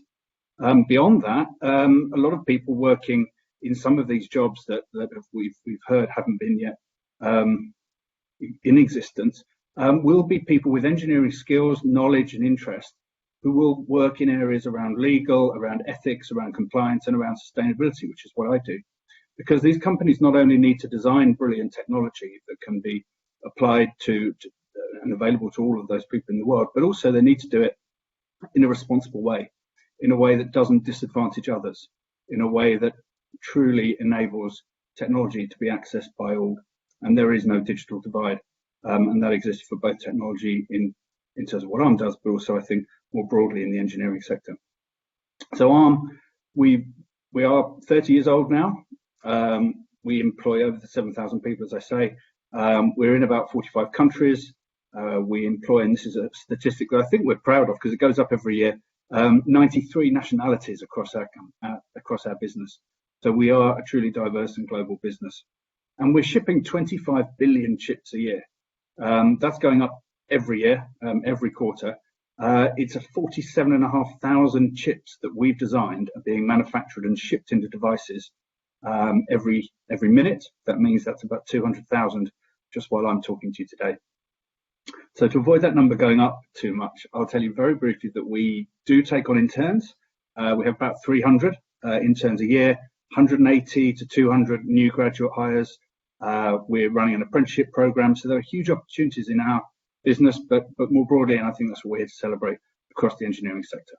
Beyond that, a lot of people working in some of these jobs that we've heard haven't been yet in existence will be people with engineering skills, knowledge, and interest who will work in areas around legal, around ethics, around compliance, and around sustainability, which is what I do. Because these companies not only need to design brilliant technology that can be applied to and available to all of those people in the world, but also they need to do it in a responsible way, in a way that doesn't disadvantage others, in a way that truly enables technology to be accessed by all. And there is no digital divide, and that exists for both technology in terms of what ARM does, but also I think more broadly in the engineering sector. So ARM, we are 30 years old now. We employ over 7,000 people, as I say. We're in about 45 countries. We employ, and this is a statistic that I think we're proud of because it goes up every year, 93 nationalities across our business. So we are a truly diverse and global business. And we're shipping 25 billion chips a year. That's going up every year, every quarter. It's a 47,500 chips that we've designed are being manufactured and shipped into devices every minute. That means that's about 200,000 just while I'm talking to you today. So to avoid that number going up too much, I'll tell you very briefly that we do take on interns. We have about 300 interns a year, 180 to 200 new graduate hires. We're running an apprenticeship program, so there are huge opportunities in our business, but more broadly, and I think that's what we're here to celebrate across the engineering sector.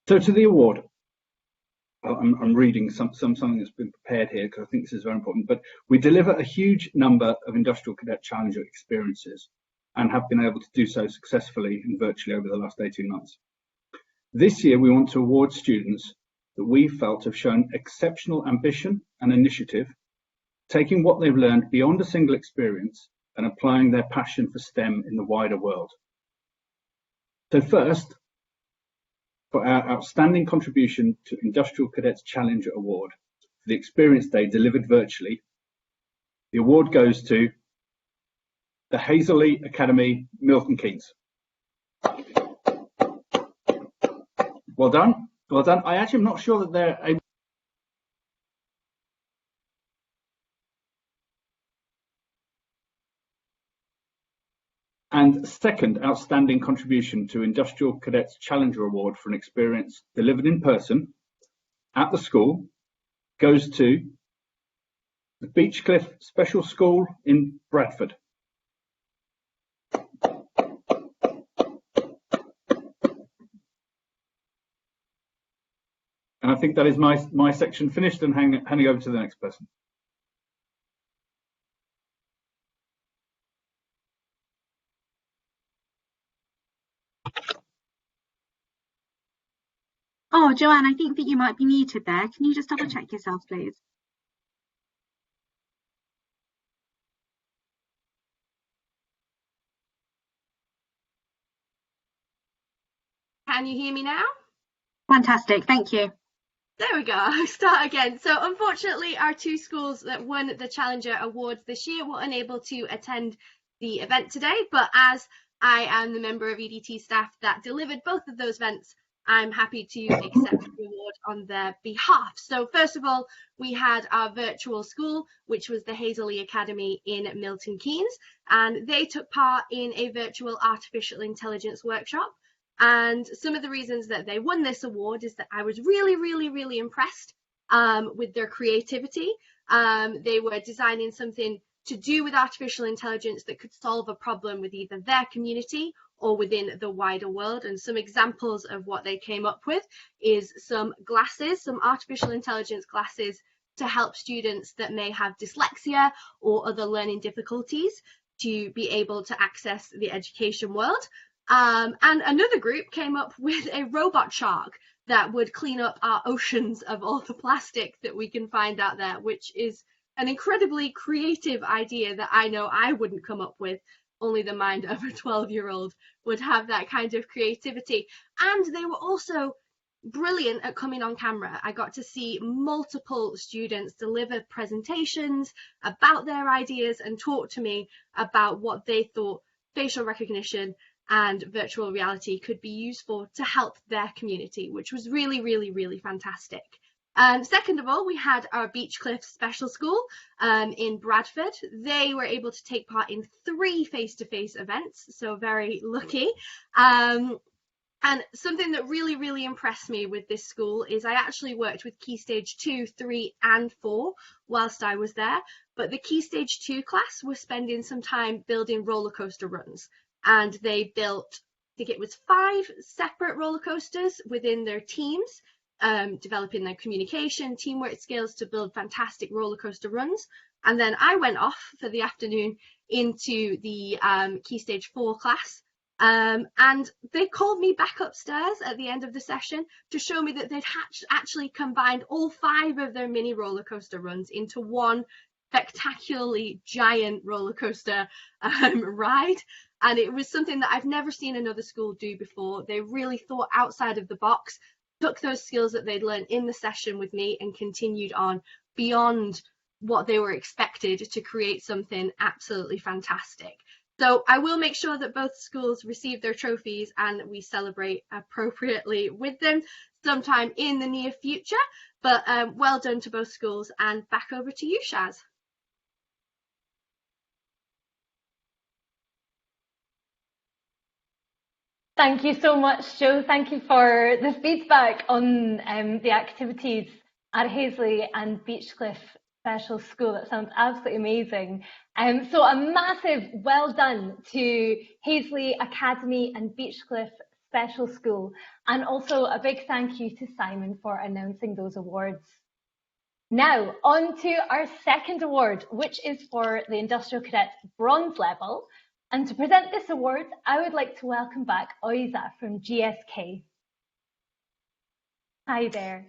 So to the award. I'm reading something that's been prepared here because I think this is very important, but we deliver a huge number of Industrial Cadet Challenger experiences and have been able to do so successfully and virtually over the last 18 months. This year, we want to award students that we felt have shown exceptional ambition and initiative, taking what they've learned beyond a single experience and applying their passion for STEM in the wider world. So first, for our outstanding contribution to Industrial Cadets Challenger Award for the Experience Day delivered virtually, the award goes to the Hazely Academy, Milton Keynes. Well done, well done. I actually am not sure that they're able. And second outstanding contribution to Industrial Cadets Challenger Award for an experience delivered in person at the school goes to the Beechcliff Special School in Bradford. And I think that is my section finished and handing over to the next person. Oh, Joanne, I think that you might be muted there. Can you just double check yourself, please? Can you hear me now? Fantastic, thank you. There we go, I'll start again. So unfortunately, our two schools that won the Challenger Awards this year were unable to attend the event today, but as I am the member of EDT staff that delivered both of those events, I'm happy to accept the award on their behalf. So first of all, we had our virtual school, which was the Hazely Academy in Milton Keynes, and they took part in a virtual artificial intelligence workshop. And some of the reasons that they won this award is that I was really impressed with their creativity. They were designing something to do with artificial intelligence that could solve a problem with either their community or within the wider world. And some examples of what they came up with is some glasses, some artificial intelligence glasses to help students that may have dyslexia or other learning difficulties to be able to access the education world. And another group came up with a robot shark that would clean up our oceans of all the plastic that we can find out there, which is an incredibly creative idea that I know I wouldn't come up with. Only the mind of a 12-year-old would have that kind of creativity. And they were also brilliant at coming on camera. I got to see multiple students deliver presentations about their ideas and talk to me about what they thought facial recognition and virtual reality could be used for to help their community, which was really fantastic. Second of all, we had our Beachcliff Special School in Bradford. They were able to take part in 3 face-to-face events, so very lucky. And something that really impressed me with this school is I actually worked with Key Stage 2, 3 and 4 whilst I was there, but the Key Stage 2 class was spending some time building roller coaster runs, and they built, I think it was 5 separate roller coasters within their teams, developing their communication, teamwork skills to build fantastic roller coaster runs. And then I went off for the afternoon into the Key Stage 4 class, and they called me back upstairs at the end of the session to show me that they'd actually combined all 5 of their mini roller coaster runs into one spectacularly giant roller coaster ride. And it was something that I've never seen another school do before. They really thought outside of the box, took those skills that they'd learned in the session with me and continued on beyond what they were expected to create something absolutely fantastic. So I will make sure that both schools receive their trophies and we celebrate appropriately with them sometime in the near future. But well done to both schools, and back over to you, Shaz. Thank you so much, Jo. Thank you for the feedback on the activities at Hazely and Beachcliff Special School. That sounds absolutely amazing. So a massive well done to Hazely Academy and Beachcliff Special School, and also a big thank you to Simon for announcing those awards. Now on to our second award, which is for the Industrial Cadet Bronze level. And to present this award, I would like to welcome back Oiza from GSK. Hi there.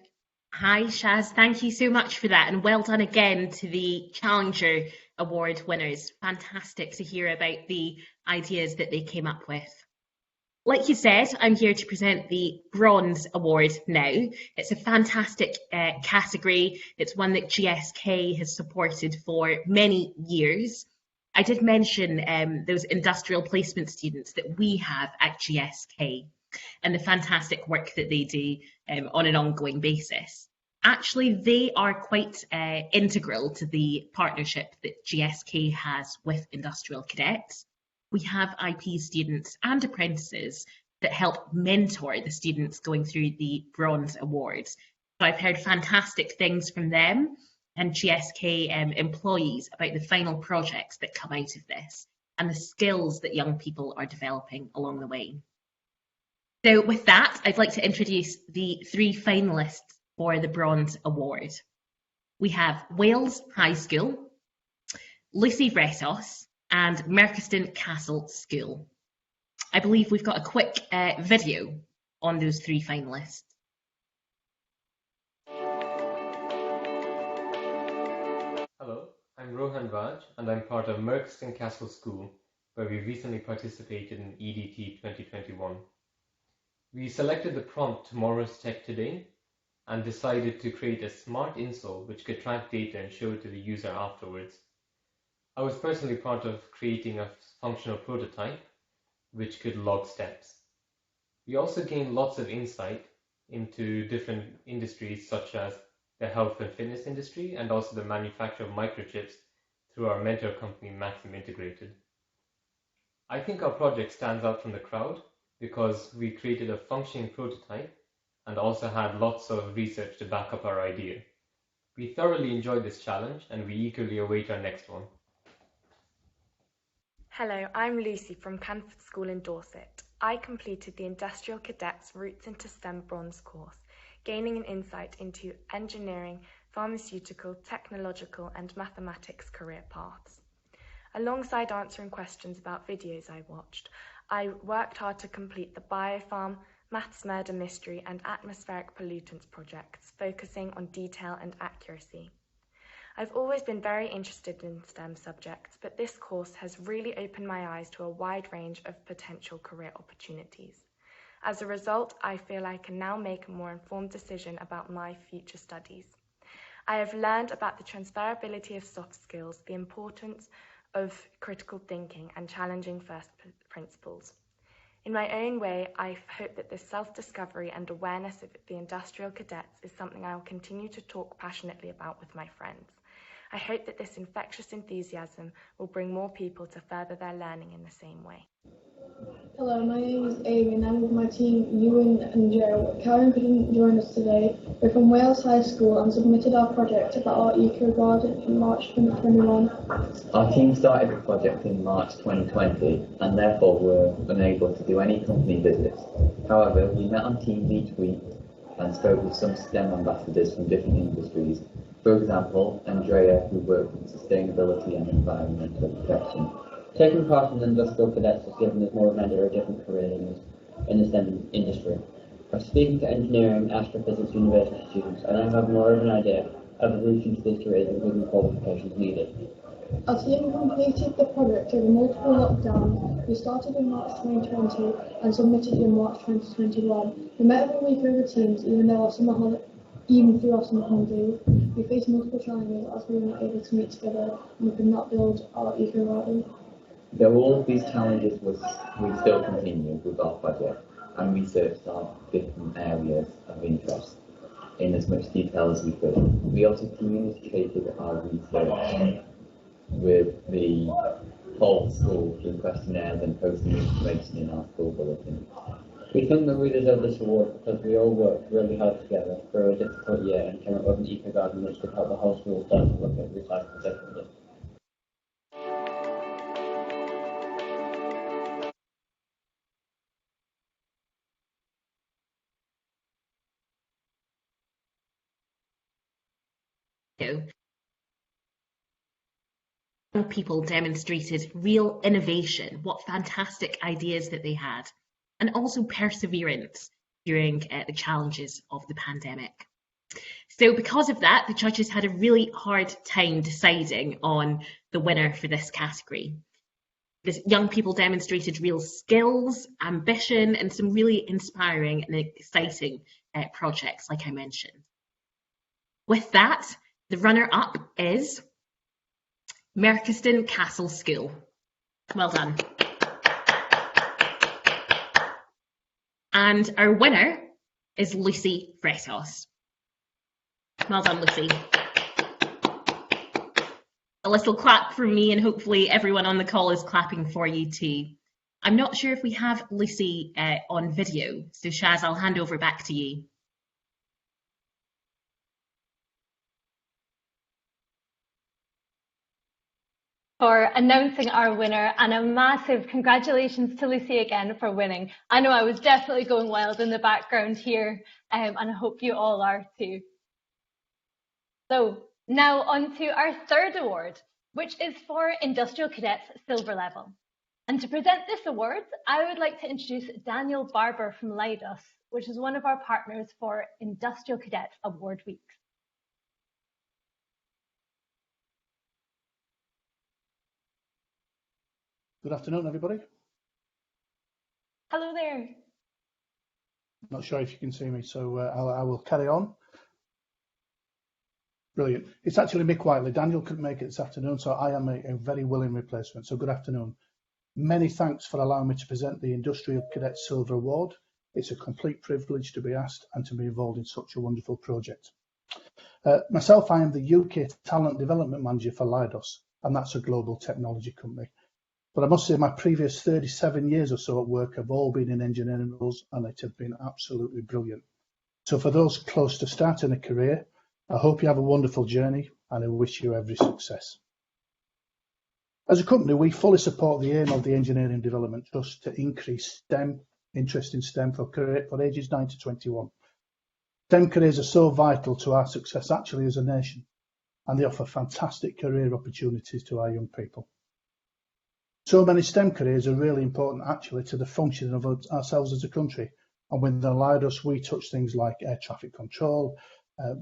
Hi Shaz, thank you so much for that, and well done again to the Challenger Award winners. Fantastic to hear about the ideas that they came up with. Like you said, I'm here to present the Bronze Award now. It's a fantastic category. It's one that GSK has supported for many years. I did mention those industrial placement students that we have at GSK and the fantastic work that they do on an ongoing basis. Actually, they are quite integral to the partnership that GSK has with Industrial Cadets. We have IP students and apprentices that help mentor the students going through the Bronze Awards. So I've heard fantastic things from them and GSK employees about the final projects that come out of this and the skills that young people are developing along the way. So with that, I'd like to introduce the 3 finalists for the Bronze Award. We have Wales High School, Lucy Vretos, and Merchiston Castle School. I believe we've got a quick video on those 3 finalists. Hello, I'm Rohan Raj, and I'm part of Merchiston Castle School, where we recently participated in EDT 2021. We selected the prompt Tomorrow's Tech Today and decided to create a smart insole which could track data and show it to the user afterwards. I was personally part of creating a functional prototype which could log steps. We also gained lots of insight into different industries such as the health and fitness industry and also the manufacture of microchips through our mentor company Maxim Integrated. I think our project stands out from the crowd because we created a functioning prototype and also had lots of research to back up our idea. We thoroughly enjoyed this challenge and we eagerly await our next one. Hello, I'm Lucy from Canford School in Dorset. I completed the Industrial Cadets Roots into STEM Bronze course, gaining an insight into engineering, pharmaceutical, technological and mathematics career paths. Alongside answering questions about videos I watched, I worked hard to complete the Biofarm, Maths Murder Mystery and Atmospheric Pollutants projects, focusing on detail and accuracy. I've always been very interested in STEM subjects, but this course has really opened my eyes to a wide range of potential career opportunities. As a result, I feel I can now make a more informed decision about my future studies. I have learned about the transferability of soft skills, the importance of critical thinking and challenging first principles. In my own way, I hope that this self-discovery and awareness of the industrial cadets is something I will continue to talk passionately about with my friends. I hope that this infectious enthusiasm will bring more people to further their learning in the same way. Hello, my name is Amy and I'm with my team, Ewan and Joe. Karen couldn't join us today. We're from Wales High School and submitted our project about our eco garden in March 2021. Our team started the project in March 2020 and therefore were unable to do any company visits. However, we met on Teams each week and spoke with some STEM ambassadors from different industries. For example, Andrea, who worked in sustainability and environmental protection. Taking part in the Industrial Cadets has given us more of an idea of different careers in the STEM industry. By speaking to engineering, astrophysics university students, I now have more of an idea of the route into these careers, including qualifications needed. Our team completed the project over multiple lockdowns. We started in March 2020 and submitted in March 2021. We met every week over Teams, even through our summer holiday. We faced multiple challenges as we were not able to meet together and we could not build our eco garden. Though all of these challenges we still continued with our project and researched our different areas of interest in as much detail as we could. We also communicated our research with the whole school through questionnaires and posting information in our school bulletin. We think that we deserve this award because we all worked really hard together through a difficult year and came up with an eco garden which could help the whole school start to look at recycling differently. People demonstrated real innovation, what fantastic ideas that they had, and also perseverance during the challenges of the pandemic. So because of that, the judges had a really hard time deciding on the winner for this category. The young people demonstrated real skills, ambition, and some really inspiring and exciting projects, like I mentioned. With that, the runner-up is Merchiston Castle School. Well done. And our winner is Lucy Freitas. Well done, Lucy. A little clap from me, and hopefully everyone on the call is clapping for you too. I'm not sure if we have Lucy on video, so Shaz, I'll hand over back to you. For announcing our winner, and a massive congratulations to Lucy again for winning. I know I was definitely going wild in the background here, and I hope you all are too. So now on to our third award, which is for Industrial Cadets Silver Level. And to present this award, I would like to introduce Daniel Barber from Leidos, which is one of our partners for Industrial Cadet Award Weeks. Good afternoon, everybody. Hello there. Not sure if you can see me, so I will carry on. Brilliant. It's actually Mick Whiteley. Daniel couldn't make it this afternoon, so I am a very willing replacement. So good afternoon. Many thanks for allowing me to present the Industrial Cadet Silver Award. It's a complete privilege to be asked and to be involved in such a wonderful project. Myself, I am the UK Talent Development Manager for Leidos, and that's a global technology company. But I must say my previous 37 years or so at work have all been in engineering roles, and it have been absolutely brilliant. So for those close to starting a career, I hope you have a wonderful journey, and I wish you every success. As a company, we fully support the aim of the Engineering Development Trust to increase interest in STEM for ages 9 to 21. STEM careers are so vital to our success actually as a nation, and they offer fantastic career opportunities to our young people. So many STEM careers are really important actually to the functioning of ourselves as a country, and within Leidos we touch things like air traffic control,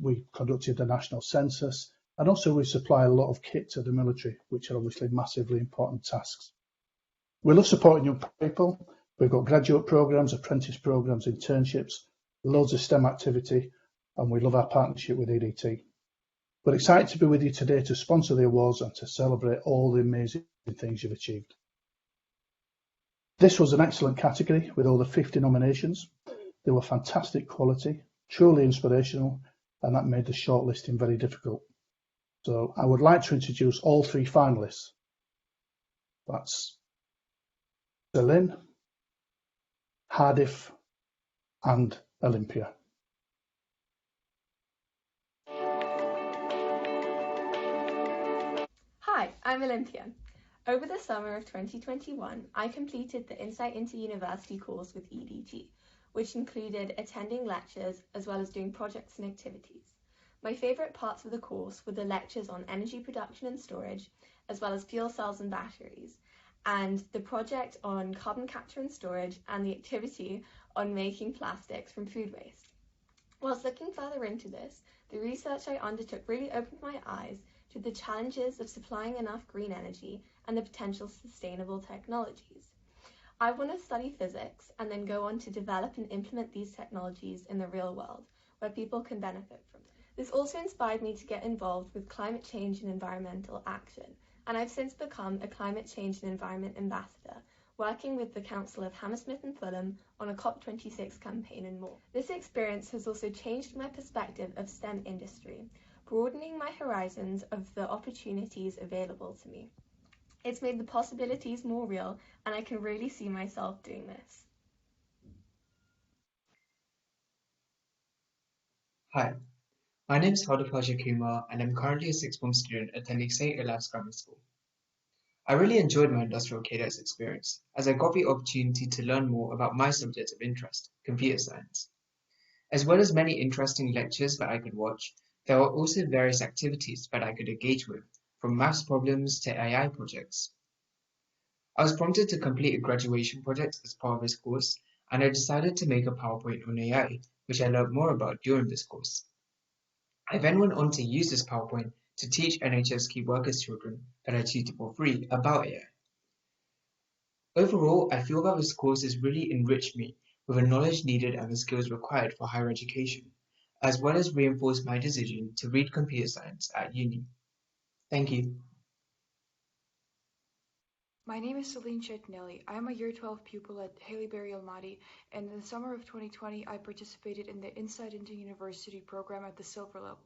we conducted the national census, and also we supply a lot of kit to the military, which are obviously massively important tasks. We love supporting young people. We've got graduate programs, apprentice programs, internships, loads of STEM activity, and we love our partnership with EDT. We're excited to be with you today to sponsor the awards and to celebrate all the amazing things you've achieved. This was an excellent category with over 50 nominations. They were fantastic quality, truly inspirational, and that made the shortlisting very difficult. So I would like to introduce all 3 finalists. That's Celine, Hardif, and Olympia. Hi, I'm Olympia. Over the summer of 2021, I completed the Insight into University course with EDT, which included attending lectures as well as doing projects and activities. My favourite parts of the course were the lectures on energy production and storage, as well as fuel cells and batteries, and the project on carbon capture and storage, and the activity on making plastics from food waste. Whilst looking further into this, the research I undertook really opened my eyes to the challenges of supplying enough green energy and the potential sustainable technologies. I want to study physics and then go on to develop and implement these technologies in the real world, where people can benefit from them. This also inspired me to get involved with climate change and environmental action, and I've since become a climate change and environment ambassador, working with the Council of Hammersmith and Fulham on a COP26 campaign and more. This experience has also changed my perspective of STEM industry, broadening my horizons of the opportunities available to me. It's made the possibilities more real, and I can really see myself doing this. Hi, my name is Hardif Kumar, and I'm currently a 6th form student attending St. Olaf's Grammar School. I really enjoyed my Industrial Cadets experience, as I got the opportunity to learn more about my subject of interest, computer science. As well as many interesting lectures that I could watch, there were also various activities that I could engage with, from maths problems to AI projects. I was prompted to complete a graduation project as part of this course, and I decided to make a PowerPoint on AI, which I learned more about during this course. I then went on to use this PowerPoint to teach NHS key workers children that I tutor for free about AI. Overall, I feel that this course has really enriched me with the knowledge needed and the skills required for higher education, as well as reinforced my decision to read computer science at uni. Thank you. My name is Celine Chetnelli. I am a Year 12 pupil at Haileybury Almaty, and in the summer of 2020, I participated in the Insight into University program at the silver level.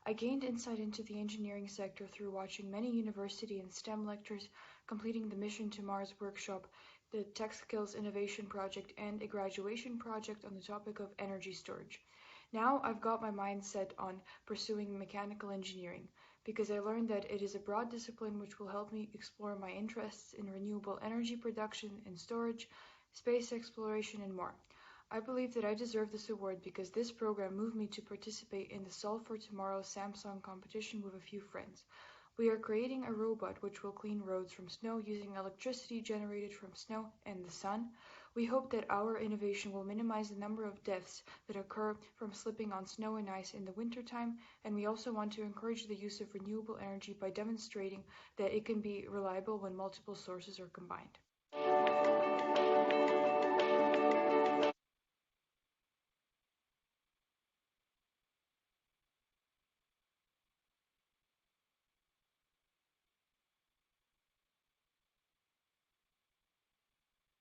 I gained insight into the engineering sector through watching many university and STEM lectures, completing the Mission to Mars workshop, the Tech Skills Innovation Project, and a graduation project on the topic of energy storage. Now I've got my mind set on pursuing mechanical engineering, because I learned that it is a broad discipline which will help me explore my interests in renewable energy production and storage, space exploration, and more. I believe that I deserve this award because this program moved me to participate in the Solve for Tomorrow Samsung competition with a few friends. We are creating a robot which will clean roads from snow using electricity generated from snow and the sun. We hope that our innovation will minimize the number of deaths that occur from slipping on snow and ice in the wintertime, and we also want to encourage the use of renewable energy by demonstrating that it can be reliable when multiple sources are combined.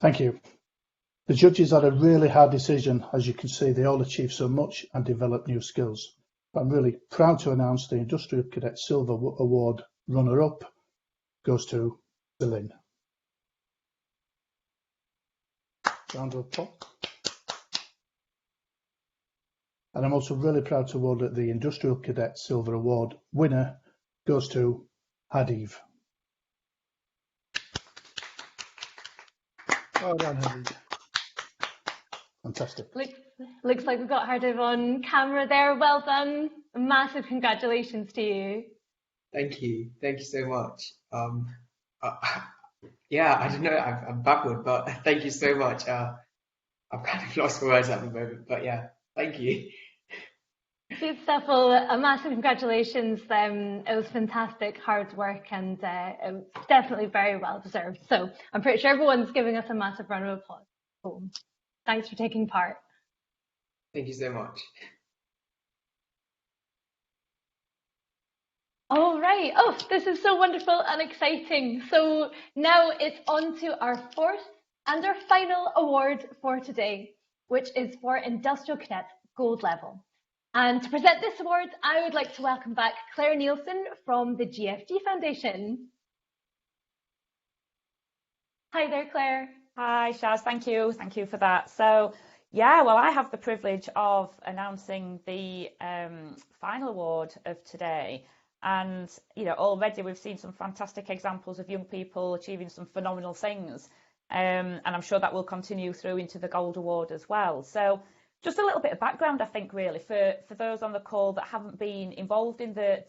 Thank you. The judges had a really hard decision. As you can see, they all achieved so much and developed new skills. I'm really proud to announce the Industrial Cadet Silver Award runner-up goes to Celine. Round of applause. And I'm also really proud to award that the Industrial Cadet Silver Award winner goes to Hadiv. Well done, Hadiv. Fantastic. Looks like we've got Hadiv on camera there. Well done. Massive congratulations to you. Thank you so much. Yeah, I don't know, I'm baffled, but thank you so much. I've kind of lost for words at the moment, but yeah, thank you. Good stuff. Well, a massive congratulations. It was fantastic, hard work, and it was definitely very well deserved. So I'm pretty sure everyone's giving us a massive round of applause. So thanks for taking part. Thank you so much. All right. Oh, this is so wonderful and exciting. So now it's on to our fourth and our final award for today, which is for Industrial Cadets Gold Level. And to present this award, I would like to welcome back Claire Nielsen from the Gfg Foundation. Hi there, Claire. Hi, Shaz. Thank you. Thank you for that. So, yeah, well, I have the privilege of announcing the final award of today. And, you know, already we've seen some fantastic examples of young people achieving some phenomenal things. And I'm sure that will continue through into the Gold Award as well. So just a little bit of background, I think, really, for those on the call that haven't been involved in the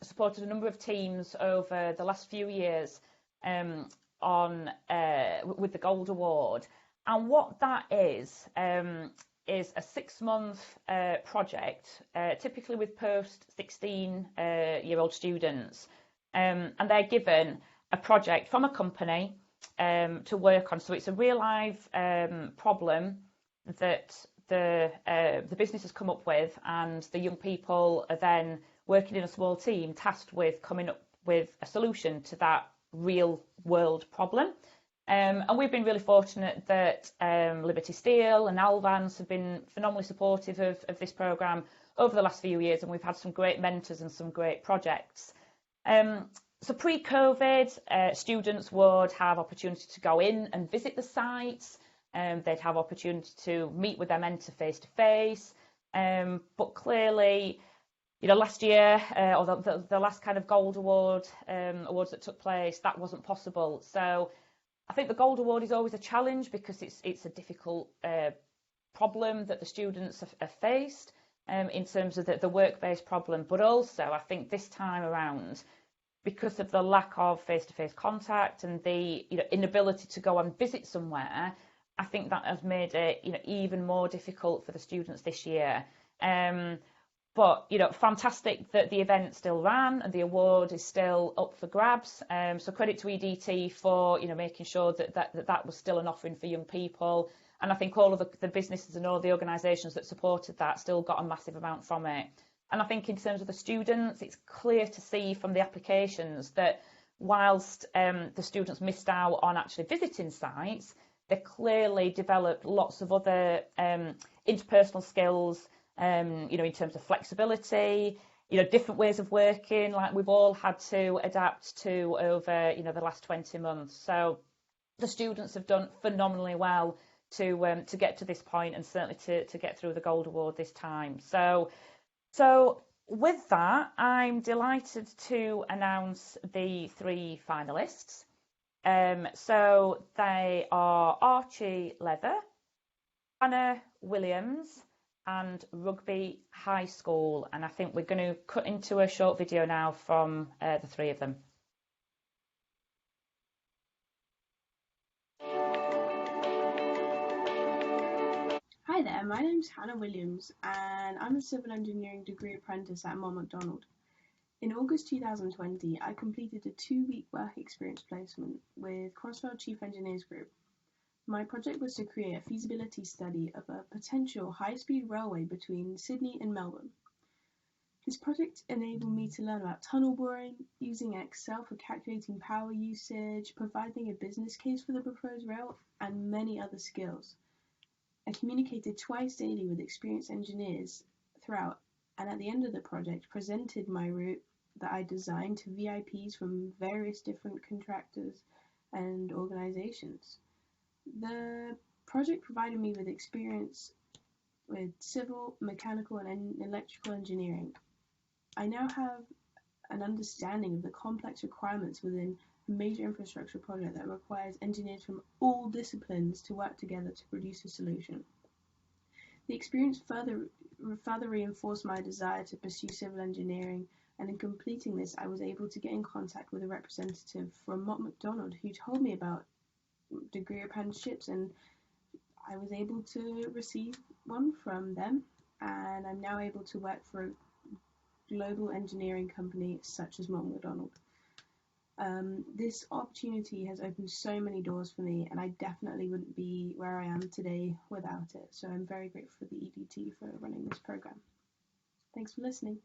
supported a number of teams over the last few years with the Gold Award. And what that is a 6-month project, typically with post-16-year-old students. And they're given a project from a company to work on. So it's a real live problem that the business has come up with, and the young people are then working in a small team tasked with coming up with a solution to that real world problem. And we've been really fortunate that Liberty Steel and Alvans have been phenomenally supportive of this programme over the last few years, and we've had some great mentors and some great projects. So pre-COVID, students would have opportunity to go in and visit the sites. They'd have opportunity to meet with their mentor face-to-face. But clearly, you know, last year, or the last kind of Gold Award awards that took place, that wasn't possible. So I think the Gold Award is always a challenge because it's a difficult problem that the students have faced in terms of the work-based problem. But also, I think this time around, because of the lack of face-to-face contact and the inability to go and visit somewhere, I think that has made it even more difficult for the students this year. But fantastic that the event still ran and the award is still up for grabs. So credit to EDT for making sure that was still an offering for young people. And I think all of the businesses and all the organisations that supported that still got a massive amount from it. And I think in terms of the students, it's clear to see from the applications that whilst the students missed out on actually visiting sites, they clearly developed lots of other interpersonal skills, in terms of flexibility, different ways of working, like we've all had to adapt to over, the last 20 months. So the students have done phenomenally well to get to this point, and certainly to get through the Gold Award this time. So with that, I'm delighted to announce the 3 finalists. So they are Archuletha, Anna Williams, and Rugby High School. And I think we're going to cut into a short video now from the 3 of them. Hi there, my name's Hannah Williams and I'm a civil engineering degree apprentice at Mont Macdonald. In August 2020, I completed a 2-week work experience placement with Crossrail Chief Engineers Group. My project was to create a feasibility study of a potential high-speed railway between Sydney and Melbourne. This project enabled me to learn about tunnel boring, using Excel for calculating power usage, providing a business case for the proposed rail, and many other skills. I communicated twice daily with experienced engineers throughout, and at the end of the project presented my route that I designed to VIPs from various different contractors and organizations. The project provided me with experience with civil, mechanical, and electrical engineering. I now have an understanding of the complex requirements within a major infrastructure project that requires engineers from all disciplines to work together to produce a solution. The experience further reinforced my desire to pursue civil engineering, and in completing this, I was able to get in contact with a representative from Mott MacDonald who told me about degree apprenticeships, and I was able to receive one from them, and I'm now able to work for a global engineering company such as Mott MacDonald. This opportunity has opened so many doors for me, and I definitely wouldn't be where I am today without it. So I'm very grateful for the EDT for running this program. Thanks for listening.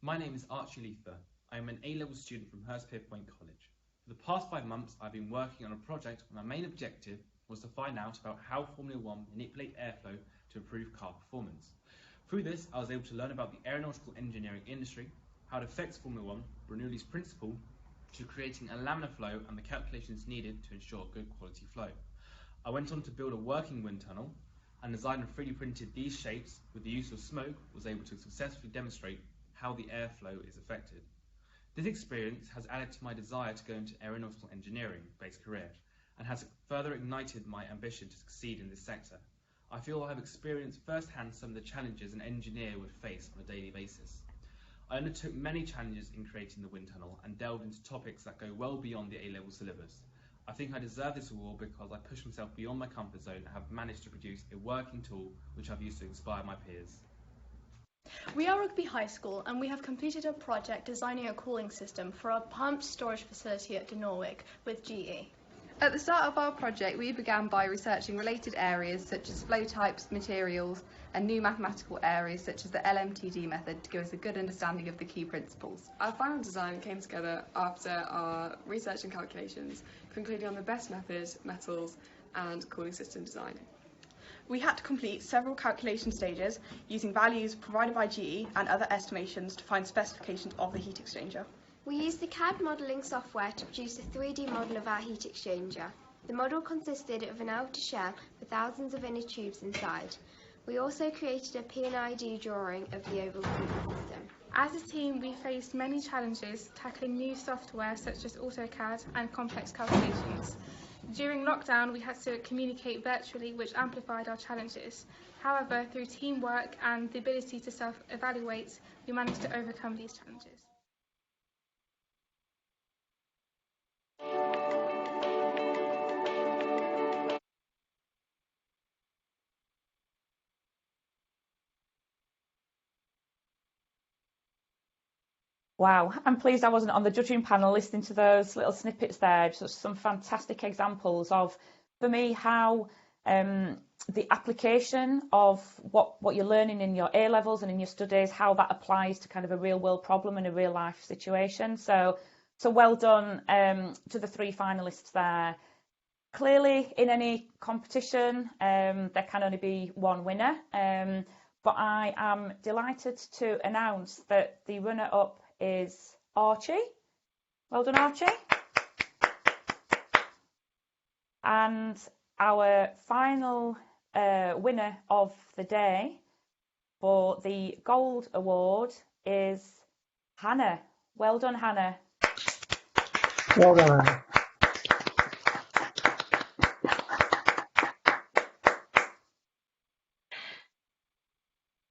My name is Archuletha. I am an A-level student from Hurstpierpoint College. For the past 5 months, I've been working on a project where my main objective was to find out about how Formula One manipulate airflow to improve car performance. Through this, I was able to learn about the aeronautical engineering industry, how it affects Formula One, Bernoulli's principle, to creating a laminar flow and the calculations needed to ensure good quality flow. I went on to build a working wind tunnel and designed and 3D printed these shapes with the use of smoke, was able to successfully demonstrate how the airflow is affected. This experience has added to my desire to go into aeronautical engineering-based career and has further ignited my ambition to succeed in this sector. I feel I have experienced firsthand some of the challenges an engineer would face on a daily basis. I undertook many challenges in creating the wind tunnel and delved into topics that go well beyond the A-level syllabus. I think I deserve this award because I pushed myself beyond my comfort zone and have managed to produce a working tool which I've used to inspire my peers. We are Rugby High School, and we have completed a project designing a cooling system for a pumped storage facility at De Norwich with GE. At the start of our project, we began by researching related areas such as flow types, materials, and new mathematical areas such as the LMTD method to give us a good understanding of the key principles. Our final design came together after our research and calculations, concluding on the best methods, metals, and cooling system design. We had to complete several calculation stages using values provided by GE and other estimations to find specifications of the heat exchanger. We used the CAD modelling software to produce a 3D model of our heat exchanger. The model consisted of an outer shell with thousands of inner tubes inside. We also created a P&ID drawing of the overall cooling system. As a team, we faced many challenges tackling new software such as AutoCAD and complex calculations. During lockdown, we had to communicate virtually, which amplified our challenges. However, through teamwork and the ability to self-evaluate, we managed to overcome these challenges. Wow, I'm pleased I wasn't on the judging panel listening to those little snippets there. Just some fantastic examples of, for me, how the application of what you're learning in your A-levels and in your studies, how that applies to kind of a real world problem in a real life situation. So well done to the 3 finalists there. Clearly, in any competition, there can only be one winner. But I am delighted to announce that the runner-up is Archie. Well done, Archie. And our final winner of the day for the gold award is Hannah. Well done, Hannah. Well done, Hannah.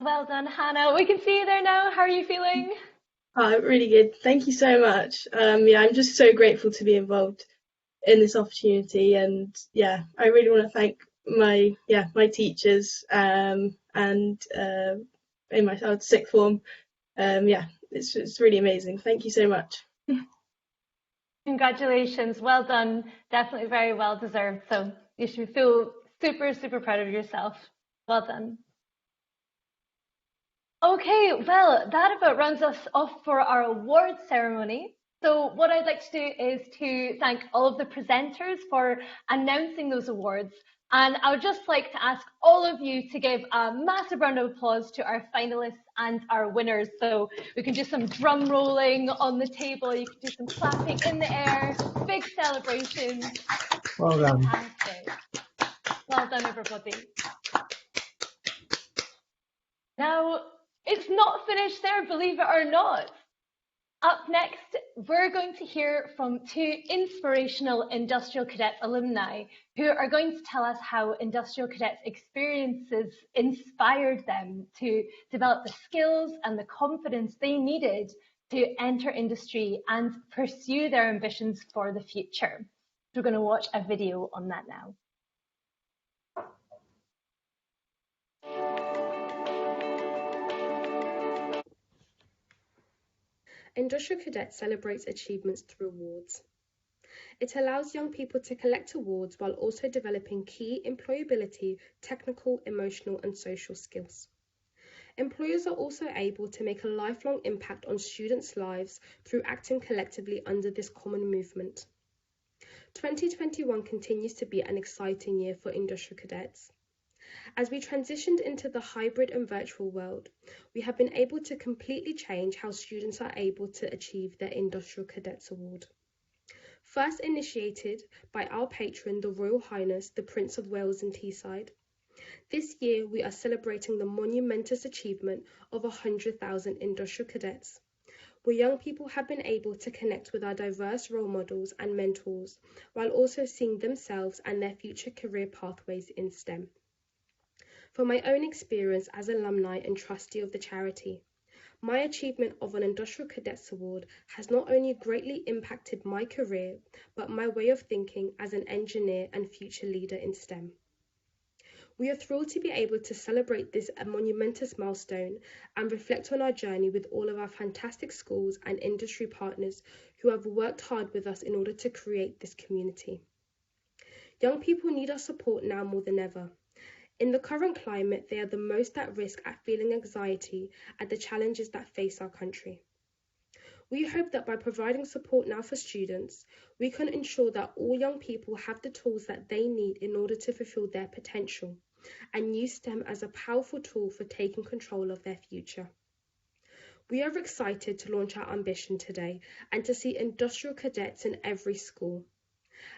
Well done, Hannah. We can see you there now. How are you feeling? Really good. Thank you so much. I'm just so grateful to be involved in this opportunity, and I really want to thank my teachers and in my sixth form. It's really amazing. Thank you so much. Congratulations. Well done. Definitely very well deserved. So you should feel super, super proud of yourself. Well done. Okay, well, that about rounds us off for our awards ceremony. So what I'd like to do is to thank all of the presenters for announcing those awards. And I would just like to ask all of you to give a massive round of applause to our finalists and our winners. So we can do some drum rolling on the table, you can do some clapping in the air, big celebrations. Well done. Fantastic. Well done, everybody. Now, it's not finished there, believe it or not. Up next, we're going to hear from two inspirational Industrial Cadets alumni who are going to tell us how Industrial Cadets experiences inspired them to develop the skills and the confidence they needed to enter industry and pursue their ambitions for the future. So we're going to watch a video on that now. Industrial Cadet celebrates achievements through awards. It allows young people to collect awards while also developing key employability, technical, emotional, and social skills. Employers are also able to make a lifelong impact on students' lives through acting collectively under this common movement. 2021 continues to be an exciting year for Industrial Cadets. As we transitioned into the hybrid and virtual world, we have been able to completely change how students are able to achieve their Industrial Cadets Award. First initiated by our patron, the Royal Highness, the Prince of Wales and Teesside, this year we are celebrating the monumentous achievement of 100,000 Industrial Cadets, where young people have been able to connect with our diverse role models and mentors, while also seeing themselves and their future career pathways in STEM. From my own experience as alumni and trustee of the charity, my achievement of an Industrial Cadets Award has not only greatly impacted my career, but my way of thinking as an engineer and future leader in STEM. We are thrilled to be able to celebrate this monumentous milestone and reflect on our journey with all of our fantastic schools and industry partners who have worked hard with us in order to create this community. Young people need our support now more than ever. In the current climate, they are the most at risk at feeling anxiety at the challenges that face our country. We hope that by providing support now for students, we can ensure that all young people have the tools that they need in order to fulfill their potential and use STEM as a powerful tool for taking control of their future. We are excited to launch our ambition today and to see Industrial Cadets in every school,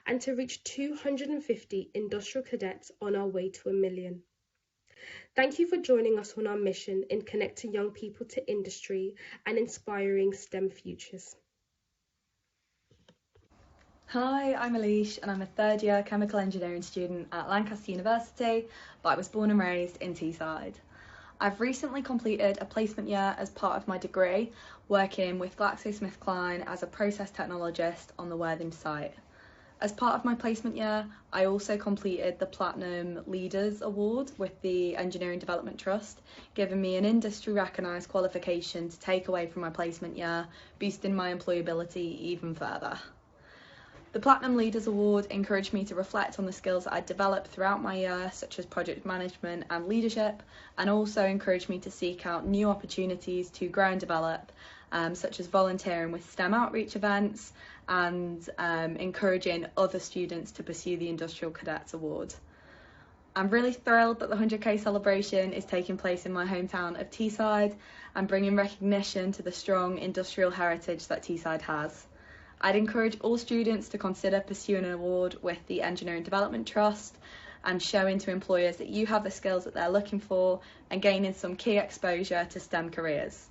and to reach 250 Industrial Cadets on our way to 1 million. Thank you for joining us on our mission in connecting young people to industry and inspiring STEM futures. Hi, I'm Alish and I'm a third year chemical engineering student at Lancaster University, but I was born and raised in Teesside. I've recently completed a placement year as part of my degree, working with GlaxoSmithKline as a process technologist on the Worthing site. As part of my placement year, I also completed the Platinum Leaders Award with the Engineering Development Trust, giving me an industry recognised qualification to take away from my placement year, boosting my employability even further. The Platinum Leaders Award encouraged me to reflect on the skills that I developed throughout my year, such as project management and leadership, and also encouraged me to seek out new opportunities to grow and develop, such as volunteering with STEM outreach events and encouraging other students to pursue the Industrial Cadets Award. I'm really thrilled that the 100k celebration is taking place in my hometown of Teesside and bringing recognition to the strong industrial heritage that Teesside has. I'd encourage all students to consider pursuing an award with the Engineering Development Trust and showing to employers that you have the skills that they're looking for and gaining some key exposure to STEM careers.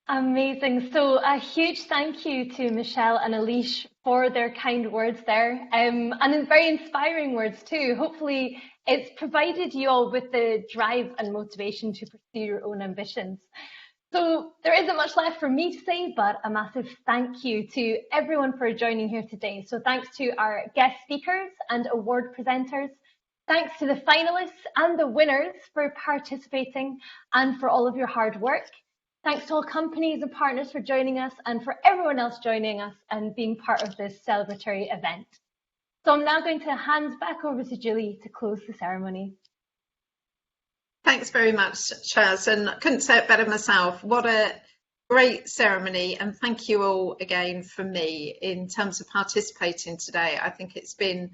Amazing. So a huge thank you to Michelle and Alish for their kind words there, and very inspiring words too. Hopefully it's provided you all with the drive and motivation to pursue your own ambitions. So there isn't much left for me to say, but a massive thank you to everyone for joining here today. So thanks to our guest speakers and award presenters. Thanks to the finalists and the winners for participating and for all of your hard work. Thanks to all companies and partners for joining us, and for everyone else joining us and being part of this celebratory event. So I'm now going to hand back over to Julie to close the ceremony. Thanks very much, Chaz, and I couldn't say it better myself. What a great ceremony, and thank you all again from me in terms of participating today. I think it's been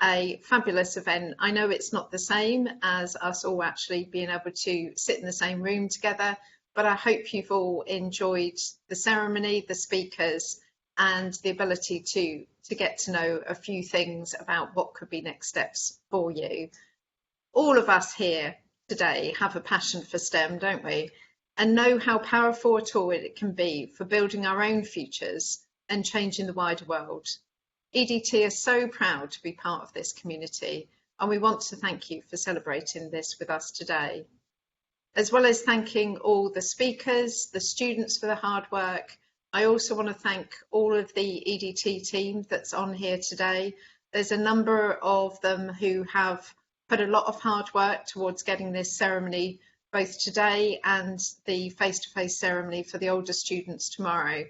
a fabulous event. I know it's not the same as us all actually being able to sit in the same room together, but I hope you've all enjoyed the ceremony, the speakers, and the ability to get to know a few things about what could be next steps for you. All of us here today have a passion for STEM, don't we? And know how powerful a tool it can be for building our own futures and changing the wider world. EDT is so proud to be part of this community, and we want to thank you for celebrating this with us today. As well as thanking all the speakers, the students for the hard work, I also want to thank all of the EDT team that's on here today. There's a number of them who have put a lot of hard work towards getting this ceremony, both today and the face-to-face ceremony for the older students tomorrow.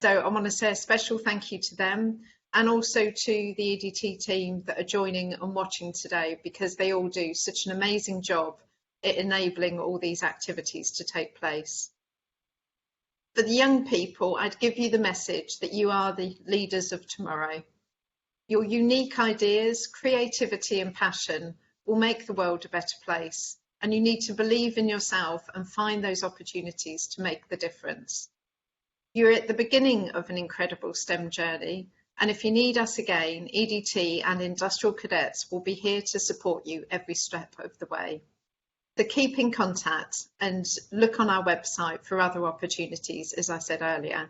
So I want to say a special thank you to them, and also to the EDT team that are joining and watching today, because they all do such an amazing job at enabling all these activities to take place. For the young people, I'd give you the message that you are the leaders of tomorrow. Your unique ideas, creativity and passion will make the world a better place, and you need to believe in yourself and find those opportunities to make the difference. You're at the beginning of an incredible STEM journey, and if you need us again, EDT and Industrial Cadets will be here to support you every step of the way. So keep in contact and look on our website for other opportunities, as I said earlier.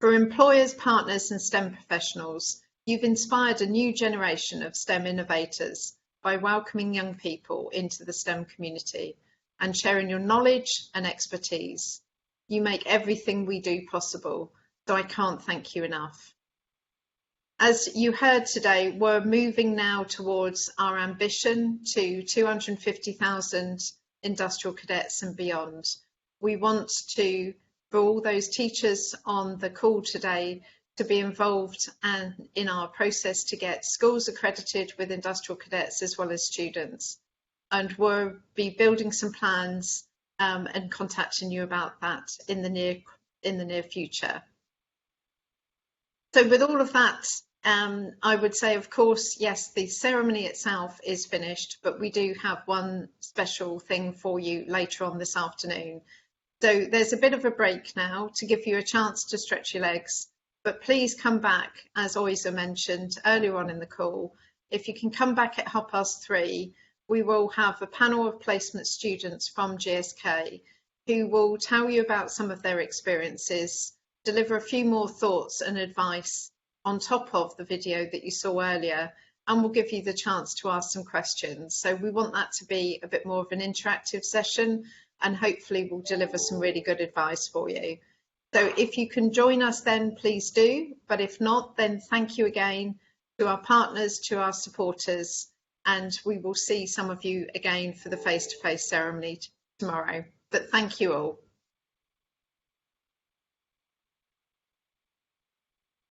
For employers, partners and STEM professionals, you've inspired a new generation of STEM innovators by welcoming young people into the STEM community and sharing your knowledge and expertise. You make everything we do possible, so I can't thank you enough. As you heard today, we're moving now towards our ambition to 250,000 industrial cadets and beyond. We want to, for all those teachers on the call today, to be involved and in our process to get schools accredited with industrial cadets as well as students. And we'll be building some plans and contacting you about that in the near future. So with all of that, I would say, of course, yes, the ceremony itself is finished, but we do have one special thing for you later on this afternoon. So there's a bit of a break now to give you a chance to stretch your legs, but please come back, as Oyza mentioned earlier on in the call. If you can come back at 3:30, we will have a panel of placement students from GSK who will tell you about some of their experiences, deliver a few more thoughts and advice on top of the video that you saw earlier, and we'll give you the chance to ask some questions. So we want that to be a bit more of an interactive session, and hopefully we'll deliver some really good advice for you. So if you can join us then, please do, but if not, then thank you again to our partners, to our supporters, and we will see some of you again for the face-to-face ceremony tomorrow. But thank you all.